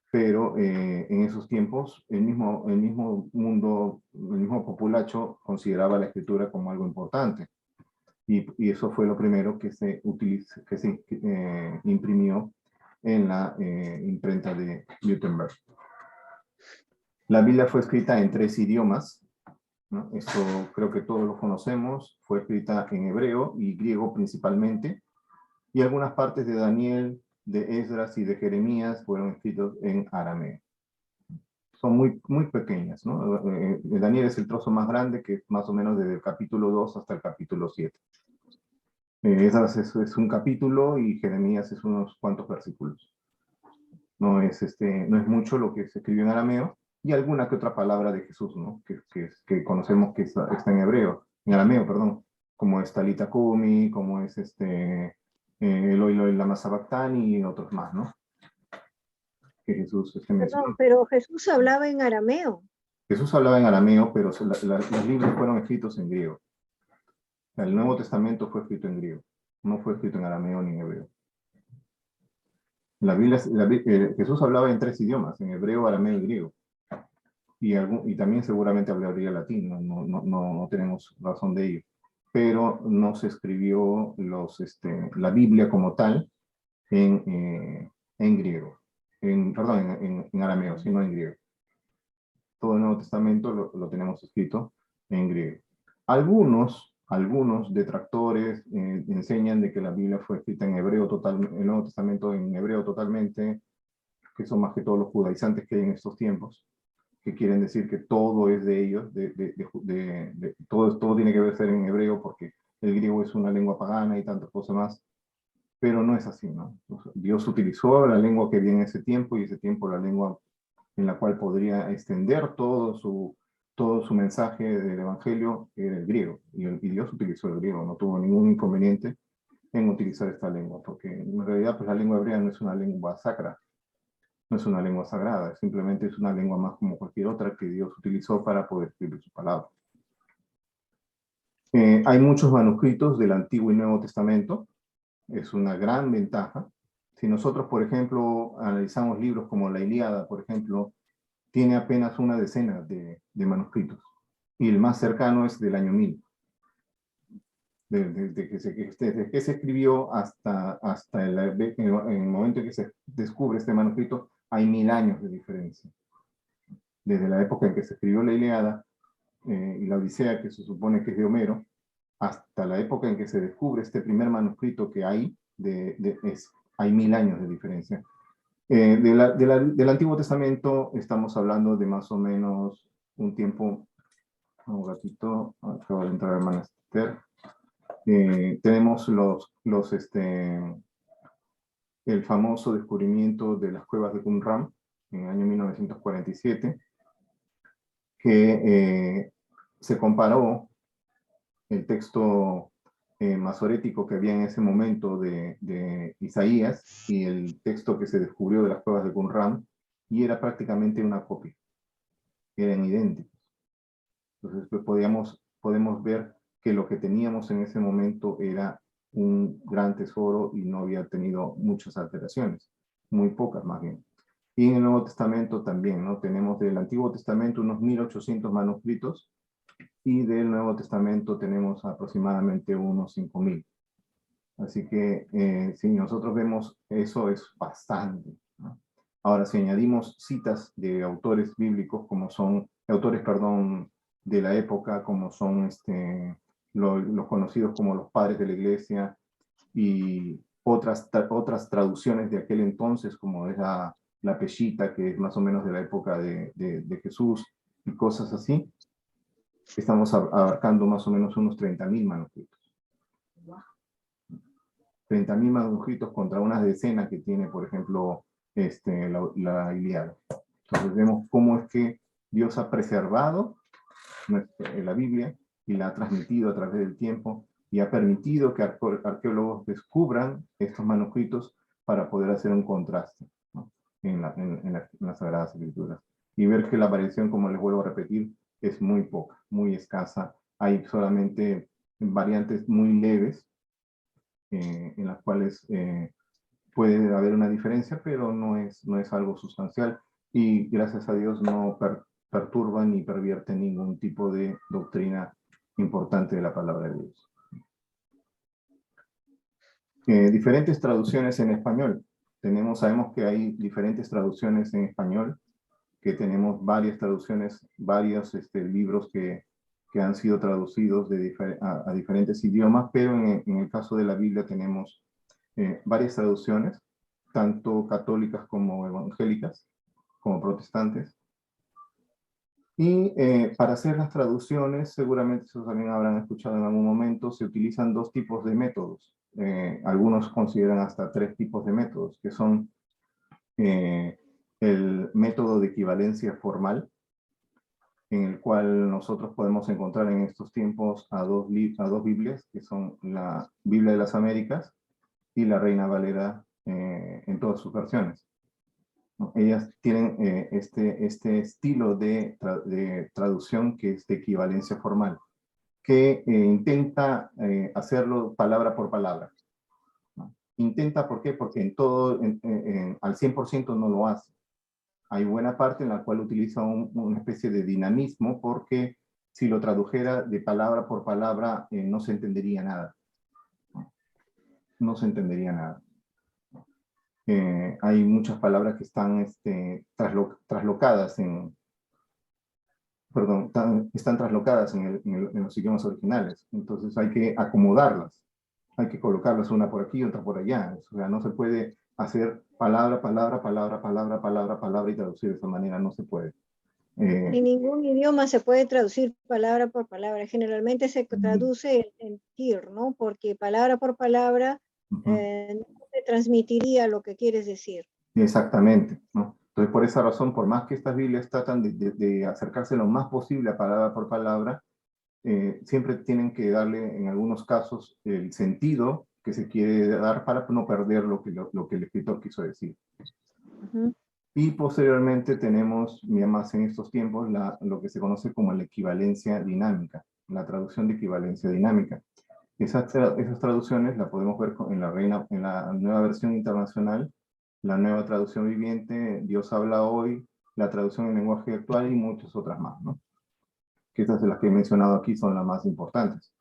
Pero en esos tiempos el mismo mundo, el mismo populacho consideraba la escritura como algo importante. Y eso fue lo primero que se imprimió en la imprenta de Gutenberg. La Biblia fue escrita en 3 idiomas, ¿no? Esto creo que todos lo conocemos. Fue escrita en hebreo y griego principalmente, y algunas partes de Daniel, de Esdras y de Jeremías fueron escritos en arameo. Son muy pequeñas, ¿no? Daniel es el trozo más grande, que es más o menos desde el capítulo 2 hasta el capítulo 7. Esdras es un capítulo, y Jeremías es unos cuantos versículos. No es mucho lo que se escribió en arameo, y alguna que otra palabra de Jesús, ¿no? Que conocemos que está en arameo, perdón, como es Talita Kumi, como es Eloi Eloi lama sabactani, y otros más, ¿no? Que Jesús mencionó. Perdón, pero Jesús hablaba en arameo. Jesús hablaba en arameo, pero los libros fueron escritos en griego. El Nuevo Testamento fue escrito en griego, no fue escrito en arameo ni en hebreo. La Biblia, Jesús hablaba en 3 idiomas, en hebreo, arameo y griego. Y también seguramente hablaría latín, no tenemos razón de ello. Pero no se escribió la Biblia como tal en griego, en arameo, sino en griego. Todo el Nuevo Testamento lo tenemos escrito en griego. Algunos detractores enseñan de que la Biblia fue escrita en hebreo el Nuevo Testamento en hebreo totalmente, que son más que todos los judaizantes que hay en estos tiempos, que quieren decir que todo es de ellos, todo tiene que ser en hebreo, porque el griego es una lengua pagana y tantas cosas más. Pero no es así, ¿no? Dios utilizó la lengua que viene en ese tiempo, y ese tiempo la lengua en la cual podría extender todo su mensaje del Evangelio era el griego, y Dios utilizó el griego, no tuvo ningún inconveniente en utilizar esta lengua, porque en realidad pues la lengua hebrea no es una lengua sacra, no es una lengua sagrada, simplemente es una lengua más como cualquier otra que Dios utilizó para poder escribir su palabra. Hay muchos manuscritos del Antiguo y Nuevo Testamento, es una gran ventaja. Si nosotros, por ejemplo, analizamos libros como la Ilíada, por ejemplo, tiene apenas una decena de manuscritos, y el más cercano es del año 1000. Desde que se escribió hasta el momento en que se descubre este manuscrito, hay 1000 años de diferencia. Desde la época en que se escribió la Ilíada y la Odisea, que se supone que es de Homero, hasta la época en que se descubre este primer manuscrito que hay, hay 1000 años de diferencia. Del Antiguo Testamento estamos hablando de más o menos un tiempo, un ratito, acabo de entrar al hermana Esther. Tenemos el famoso descubrimiento de las cuevas de Qumran en el año 1947, que se comparó el texto masorético que había en ese momento de Isaías y el texto que se descubrió de las cuevas de Qumran, y era prácticamente una copia, eran idénticos. Entonces pues, podemos ver que lo que teníamos en ese momento era un gran tesoro y no había tenido muchas alteraciones, muy pocas más bien. Y en el Nuevo Testamento también, ¿no? Tenemos del Antiguo Testamento unos 1800 manuscritos, y del Nuevo Testamento tenemos aproximadamente unos 5000. Así que si nosotros vemos eso es bastante, ¿no? Ahora, si añadimos citas de autores bíblicos, como son, de la época, como son los conocidos como los padres de la iglesia, y otras traducciones de aquel entonces, como es la Peshitta, que es más o menos de la época de Jesús, y cosas así, estamos abarcando más o menos unos 30.000 manuscritos. 30.000 manuscritos contra unas decenas que tiene, por ejemplo, la Ilíada. Entonces vemos cómo es que Dios ha preservado la Biblia y la ha transmitido a través del tiempo, y ha permitido que arqueólogos descubran estos manuscritos para poder hacer un contraste, ¿no? en las Sagradas Escrituras. Y ver que la variación, como les vuelvo a repetir, es muy poca, muy escasa. Hay solamente variantes muy leves en las cuales puede haber una diferencia, pero no es algo sustancial, y gracias a Dios no perturba ni pervierte ningún tipo de doctrina importante de la palabra de Dios. Diferentes traducciones en español. Sabemos que hay diferentes traducciones en español, que tenemos varias traducciones, varios libros que han sido traducidos a diferentes idiomas, pero en el caso de la Biblia tenemos varias traducciones, tanto católicas como evangélicas, como protestantes. Y para hacer las traducciones, seguramente ustedes también habrán escuchado en algún momento, se utilizan 2 tipos de métodos. Algunos consideran hasta 3 tipos de métodos, que son el método de equivalencia formal, en el cual nosotros podemos encontrar en estos tiempos a dos Biblias, que son la Biblia de las Américas y la Reina Valera en todas sus versiones. Ellas tienen este estilo de traducción que es de equivalencia formal, que intenta hacerlo palabra por palabra. Intenta, ¿por qué? Porque al 100% no lo hace. Hay buena parte en la cual utiliza una especie de dinamismo, porque si lo tradujera de palabra por palabra no se entendería nada. No se entendería nada. Hay muchas palabras que están traslocadas están traslocadas en los idiomas originales. Entonces hay que acomodarlas. Hay que colocarlas una por aquí, otra por allá. O sea, no se puede hacer palabra, palabra, palabra, palabra, palabra, palabra y traducir de esa manera. No se puede. En ningún idioma se puede traducir palabra por palabra. Generalmente se traduce en TIR, ¿no? Porque palabra por palabra no se transmitiría lo que quieres decir. Exactamente, ¿no? Entonces, por esa razón, por más que estas Biblias tratan de acercarse lo más posible a palabra por palabra, siempre tienen que darle, en algunos casos, el sentido que se quiere dar para no perder lo que el escritor quiso decir. Y posteriormente tenemos, más en estos tiempos, lo que se conoce como la equivalencia dinámica, la traducción de equivalencia dinámica. Esas traducciones las podemos ver en la Nueva Versión Internacional, la Nueva Traducción Viviente, Dios habla hoy, la traducción en lenguaje actual y muchas otras más, ¿no? Que estas de las que he mencionado aquí son las más importantes.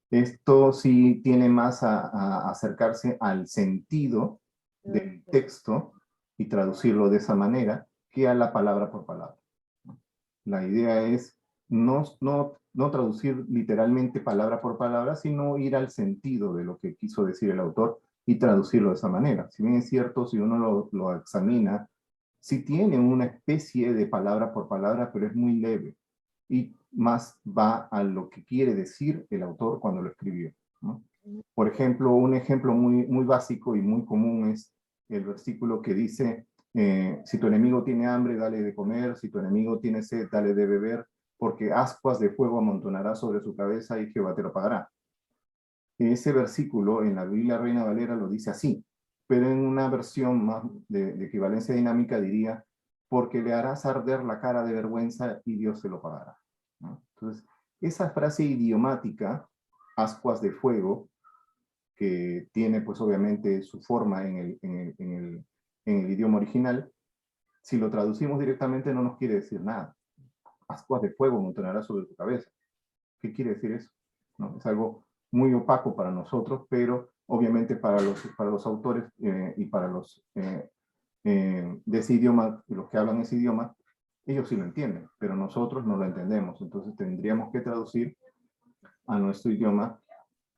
Esto sí tiene más a acercarse al sentido del texto y traducirlo de esa manera que a la palabra por palabra. La idea es no traducir literalmente palabra por palabra, sino ir al sentido de lo que quiso decir el autor y traducirlo de esa manera. Si bien es cierto, si uno lo examina, sí tiene una especie de palabra por palabra, pero es muy leve y más va a lo que quiere decir el autor cuando lo escribió, ¿no? Por ejemplo, un ejemplo muy básico y muy común es el versículo que dice, si tu enemigo tiene hambre, dale de comer, si tu enemigo tiene sed, dale de beber, porque ascuas de fuego amontonará sobre su cabeza y Jehová te lo pagará. Ese versículo en la Biblia Reina Valera lo dice así, pero en una versión más de equivalencia dinámica diría, porque le harás arder la cara de vergüenza y Dios se lo pagará, ¿no? Entonces, esa frase idiomática, ascuas de fuego, que tiene pues obviamente su forma en el idioma original, si lo traducimos directamente no nos quiere decir nada. Ascuas de fuego montonará sobre tu cabeza. ¿Qué quiere decir eso? ¿No? Es algo muy opaco para nosotros, pero obviamente para los autores y para los de ese idioma, los que hablan ese idioma, ellos sí lo entienden, pero nosotros no lo entendemos. Entonces tendríamos que traducir a nuestro idioma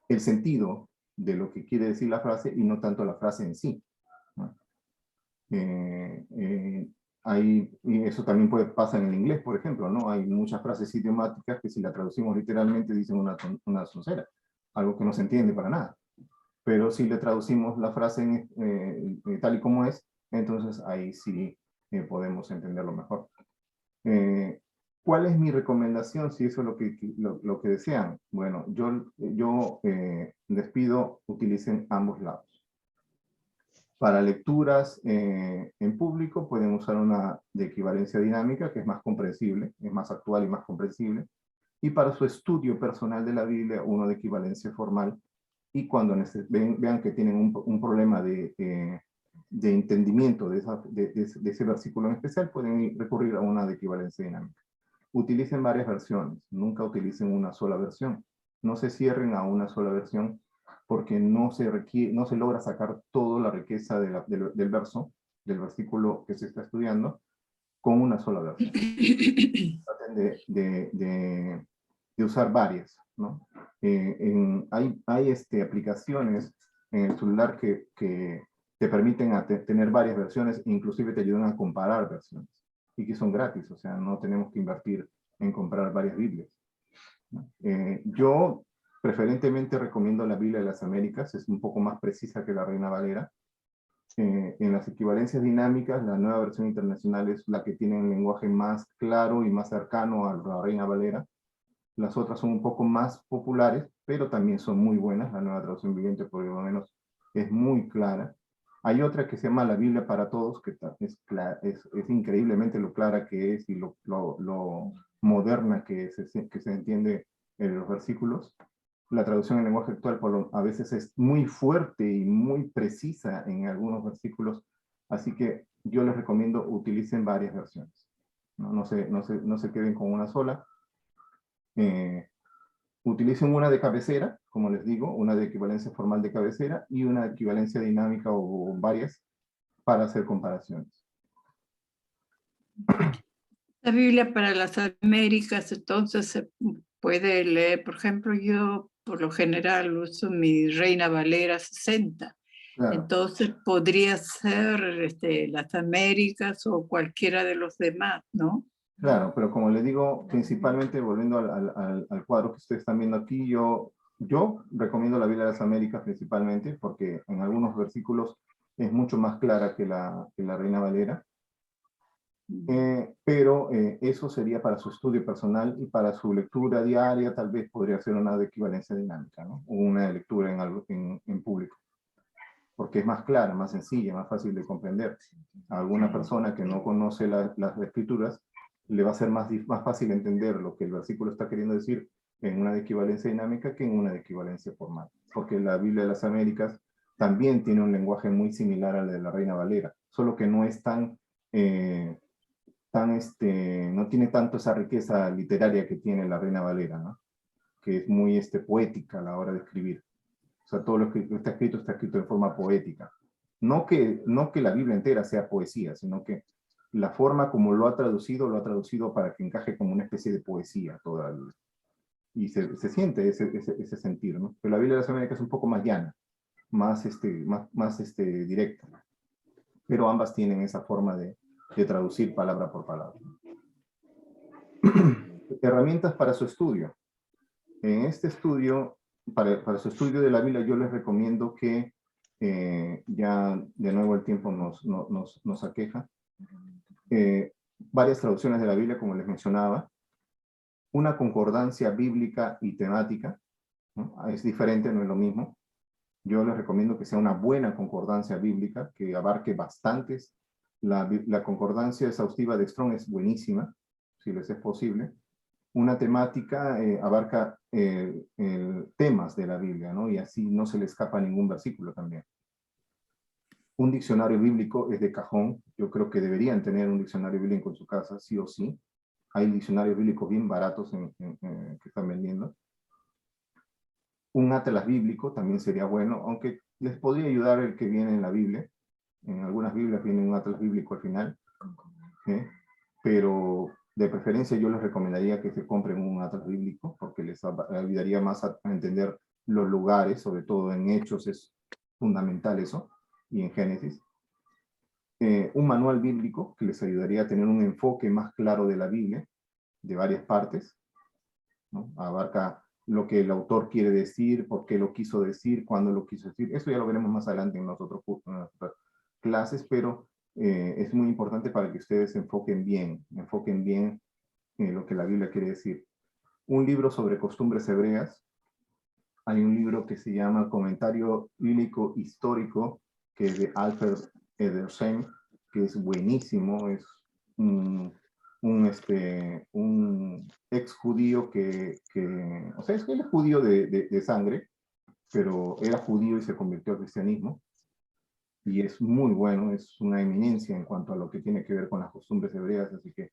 el sentido de lo que quiere decir la frase y no tanto la frase en sí, ¿no? Y eso también pasa en el inglés, por ejemplo, ¿no? Hay muchas frases idiomáticas que si la traducimos literalmente dicen una soncera, algo que no se entiende para nada. Pero si le traducimos la frase tal y como es, entonces ahí sí podemos entenderlo mejor. ¿Cuál es mi recomendación si eso es lo que desean? Bueno, yo les pido utilicen ambos lados. Para lecturas en público pueden usar una de equivalencia dinámica que es más comprensible, es más actual y más comprensible. Y para su estudio personal de la Biblia, uno de equivalencia formal. Y cuando vean que tienen un problema de entendimiento de ese versículo en especial, pueden recurrir a una de equivalencia dinámica. Utilicen varias versiones, nunca utilicen una sola versión. No se cierren a una sola versión porque no se logra sacar toda la riqueza del verso, del versículo que se está estudiando, con una sola versión. Traten de usar varias, ¿no? Hay aplicaciones en el celular que te permiten tener varias versiones e inclusive te ayudan a comparar versiones y que son gratis, o sea, no tenemos que invertir en comprar varias Biblias, ¿no? Yo preferentemente recomiendo la Biblia de las Américas, es un poco más precisa que la Reina Valera. En las equivalencias dinámicas, la nueva versión internacional es la que tiene un lenguaje más claro y más cercano a la Reina Valera. Las otras son un poco más populares, pero también son muy buenas. La nueva traducción viviente, por lo menos, es muy clara. Hay otra que se llama La Biblia para Todos, que es increíblemente lo clara que es y lo moderna que se entiende en los versículos. La traducción en lenguaje actual a veces es muy fuerte y muy precisa en algunos versículos, así que yo les recomiendo utilicen varias versiones. No se queden con una sola. Utilicen una de cabecera, como les digo, una de equivalencia formal de cabecera y una de equivalencia dinámica o varias para hacer comparaciones. La Biblia para las Américas, entonces se puede leer, por ejemplo, yo por lo general uso mi Reina Valera 60. Claro. Entonces podría ser las Américas o cualquiera de los demás, ¿no? Claro, pero como les digo, principalmente volviendo al cuadro que ustedes están viendo aquí, yo recomiendo la Biblia de las Américas principalmente porque en algunos versículos es mucho más clara que la Reina Valera. Pero eso sería para su estudio personal y para su lectura diaria tal vez podría ser una de equivalencia dinámica, ¿no? O una de lectura en público, porque es más clara, más sencilla, más fácil de comprender. A alguna persona que no conoce las escrituras le va a ser más fácil entender lo que el versículo está queriendo decir en una de equivalencia dinámica que en una de equivalencia formal, porque la Biblia de las Américas también tiene un lenguaje muy similar al de la Reina Valera, solo que no es no tiene tanto esa riqueza literaria que tiene la Reina Valera, ¿no? Que es muy poética a la hora de escribir. O sea, todo lo que está escrito en forma poética. No que la Biblia entera sea poesía, sino que la forma como lo ha traducido para que encaje como una especie de poesía toda. Y se siente ese sentir, ¿no? Pero la Biblia de las Américas es un poco más llana, más directa. Pero ambas tienen esa forma de traducir palabra por palabra. Herramientas para su estudio. En este estudio, para su estudio de la Biblia, yo les recomiendo que ya de nuevo el tiempo nos aqueja. Varias traducciones de la Biblia, como les mencionaba. Una concordancia bíblica y temática, ¿no? Es diferente, no es lo mismo. Yo les recomiendo que sea una buena concordancia bíblica, que abarque bastantes. La concordancia exhaustiva de Strong es buenísima, si les es posible. Una temática abarca temas de la Biblia, ¿no? Y así no se le escapa ningún versículo también. Un diccionario bíblico es de cajón. Yo creo que deberían tener un diccionario bíblico en su casa, sí o sí. Hay diccionarios bíblicos bien baratos que están vendiendo. Un atlas bíblico también sería bueno, aunque les podría ayudar el que viene en la Biblia. En algunas Biblias viene un atlas bíblico al final. Pero de preferencia yo les recomendaría que se compren un atlas bíblico, porque les ayudaría más a entender los lugares, sobre todo en Hechos es fundamental eso, y en Génesis. Un manual bíblico que les ayudaría a tener un enfoque más claro de la Biblia, de varias partes, ¿no? Abarca lo que el autor quiere decir, por qué lo quiso decir, cuándo lo quiso decir. Eso ya lo veremos más adelante en nuestras clases, pero es muy importante para que ustedes se enfoquen bien en lo que la Biblia quiere decir. Un libro sobre costumbres hebreas. Hay un libro que se llama Comentario Bíblico Histórico, que es de Alfred Edersheim, que es buenísimo, es un ex judío o sea, él es judío de sangre, pero era judío y se convirtió al cristianismo, y es muy bueno, es una eminencia en cuanto a lo que tiene que ver con las costumbres hebreas, así que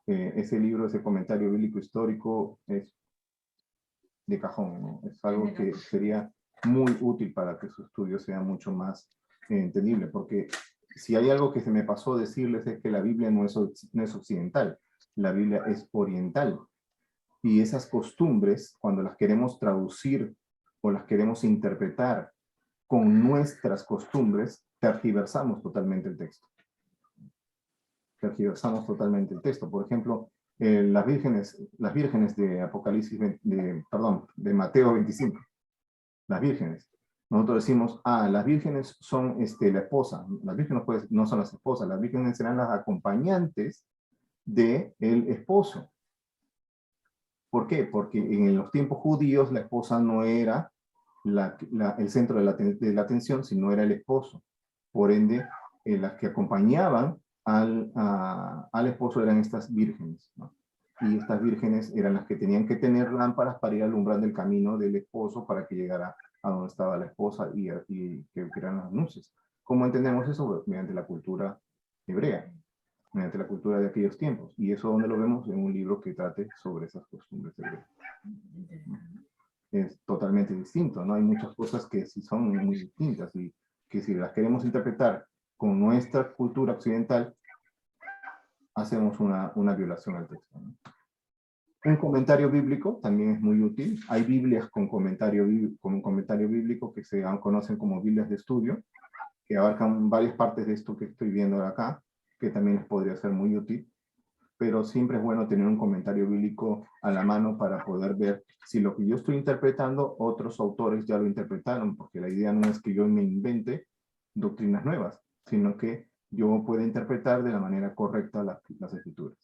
ese libro, ese comentario bíblico histórico, es de cajón, ¿no? Es algo que sería muy útil para que su estudio sea mucho más entendible, porque si hay algo que se me pasó decirles es que la Biblia no es occidental, la Biblia es oriental, y esas costumbres, cuando las queremos traducir o las queremos interpretar con nuestras costumbres, tergiversamos totalmente el texto. Tergiversamos totalmente el texto. Por ejemplo, las vírgenes de Apocalipsis, de Mateo 25, las vírgenes. Nosotros decimos, las vírgenes son la esposa. Las vírgenes no son las esposas, las vírgenes serán las acompañantes del esposo. ¿Por qué? Porque en los tiempos judíos la esposa no era el centro de la atención, sino era el esposo. Por ende, las que acompañaban al esposo eran estas vírgenes, ¿no? Y estas vírgenes eran las que tenían que tener lámparas para ir alumbrando el camino del esposo para que llegara a donde estaba la esposa y que eran las nupcias. ¿Cómo entendemos eso? Mediante la cultura hebrea, mediante la cultura de aquellos tiempos. Y eso donde lo vemos en un libro que trate sobre esas costumbres hebreas. Es totalmente distinto, ¿no? Hay muchas cosas que sí son muy distintas y que si las queremos interpretar con nuestra cultura occidental, hacemos una violación al texto, ¿no? Un comentario bíblico también es muy útil. Hay Biblias con comentario bíblico que se conocen como Biblias de estudio, que abarcan varias partes de esto que estoy viendo acá, que también les podría ser muy útil. Pero siempre es bueno tener un comentario bíblico a la mano para poder ver si lo que yo estoy interpretando, otros autores ya lo interpretaron, porque la idea no es que yo me invente doctrinas nuevas, sino que yo pueda interpretar de la manera correcta las escrituras.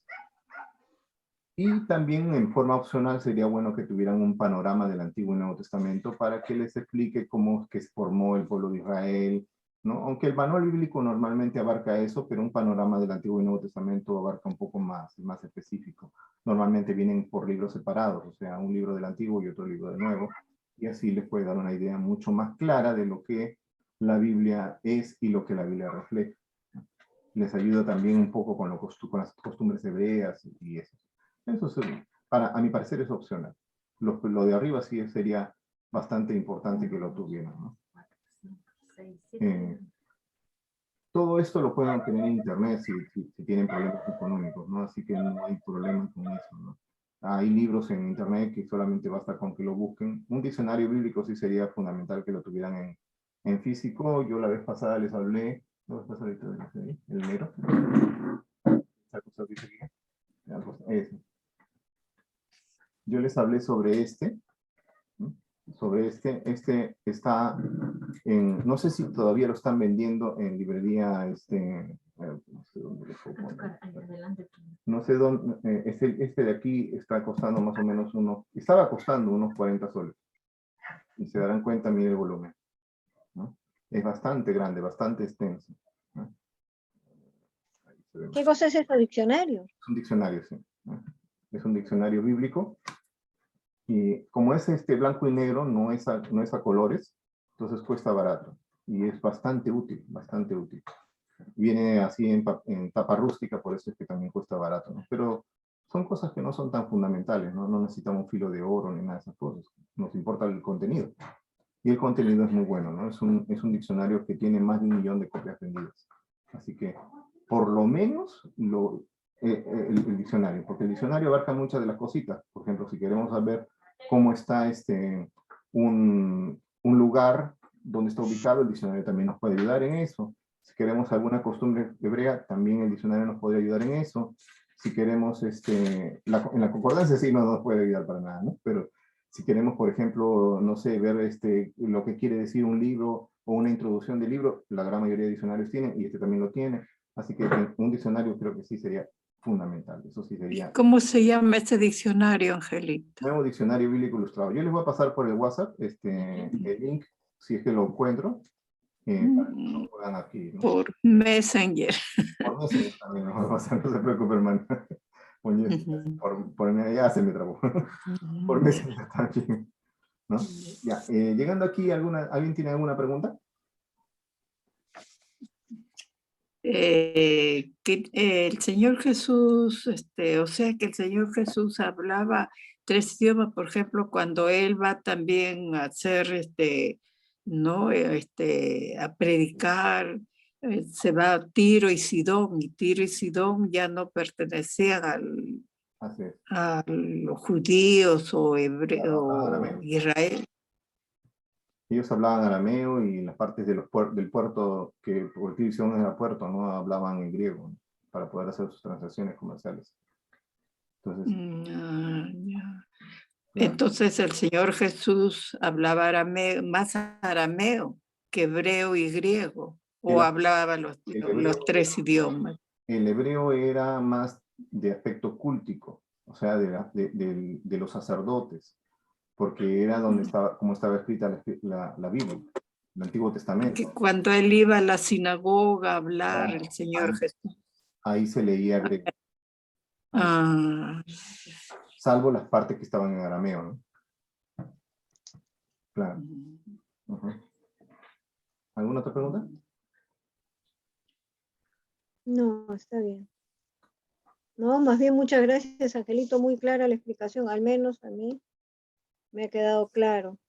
Y también en forma opcional sería bueno que tuvieran un panorama del Antiguo y Nuevo Testamento para que les explique cómo es que se formó el pueblo de Israel, ¿no? Aunque el manual bíblico normalmente abarca eso, pero un panorama del Antiguo y Nuevo Testamento abarca un poco más específico. Normalmente vienen por libros separados, o sea, un libro del Antiguo y otro libro del Nuevo, y así les puede dar una idea mucho más clara de lo que la Biblia es y lo que la Biblia refleja. Les ayuda también un poco con las costumbres hebreas y eso. Eso es, a mi parecer es opcional. Lo de arriba sí sería bastante importante que lo tuvieran, ¿no? todo esto lo pueden obtener en internet si tienen problemas económicos, ¿no? Así que no hay problema con eso, ¿no? Hay libros en internet que solamente basta con que lo busquen. Un diccionario bíblico sí sería fundamental que lo tuvieran en físico. Yo la vez pasada les hablé, ¿no les pasa ahorita el enero? Esa cosa que dice aquí. Eso. Yo les hablé sobre este, ¿no? Sobre este está en, no sé si todavía lo están vendiendo en librería, no sé dónde lo puedo poner. No sé dónde, este de aquí está costando más o menos estaba costando unos 40 soles. Y se darán cuenta, mire el volumen, ¿no? Es bastante grande, bastante extenso, ¿no? ¿Qué cosa es eso, diccionario? Es un diccionario, sí, ¿no? Es un diccionario bíblico. Y como es blanco y negro, no es a colores, entonces cuesta barato. Y es bastante útil, bastante útil. Viene así en tapa rústica, por eso es que también cuesta barato, ¿no? Pero son cosas que no son tan fundamentales, ¿no? No necesitamos filo de oro ni nada de esas cosas. Nos importa el contenido. Y el contenido es muy bueno, ¿no? Es un diccionario que tiene más de 1 millón de copias vendidas. Así que, por lo menos, el diccionario, porque el diccionario abarca muchas de las cositas. Por ejemplo, si queremos saber cómo está un lugar donde está ubicado, el diccionario también nos puede ayudar en eso. Si queremos alguna costumbre hebrea, también el diccionario nos puede ayudar en eso. Si queremos, en la concordancia sí no nos puede ayudar para nada, ¿no? Pero si queremos, por ejemplo, no sé, ver lo que quiere decir un libro o una introducción del libro, la gran mayoría de diccionarios tienen, y este también lo tiene. Así que un diccionario creo que sí sería fundamental. Eso sí sería. ¿Cómo se llama este diccionario, Angelita? Nuevo Diccionario Bíblico Ilustrado. Yo les voy a pasar por el WhatsApp el link, si es que lo encuentro, para que lo puedan aquí, ¿no? Por Messenger. Por Messenger también lo voy a pasar, no se preocupe, hermano. Ya se me trabó. Por Messenger también, ¿no? Ya, llegando aquí, ¿alguien tiene alguna pregunta? Que el Señor Jesús, o sea que el Señor Jesús hablaba 3 idiomas, por ejemplo, cuando Él va también a hacer, ¿no? A predicar, se va a Tiro y Sidón ya no pertenecían a los judíos o hebreos o Israel. Ellos hablaban arameo y las partes del puerto, que por división era puerto, ¿no? Hablaban en griego, ¿no? Para poder hacer sus transacciones comerciales. Entonces, Ya. claro. Entonces el Señor Jesús hablaba más arameo que hebreo y griego, o hablaba los 3 idiomas. El hebreo era más de aspecto cúltico, o sea, de los sacerdotes, porque era como estaba escrita la Biblia, el Antiguo Testamento. Que cuando él iba a la sinagoga a hablar, Claro, el Señor Jesús. Ahí se leía griego. Salvo las partes que estaban en arameo, ¿no? Claro. ¿Alguna otra pregunta? No, está bien. No, más bien muchas gracias, Angelito, muy clara la explicación, al menos a mí me ha quedado claro.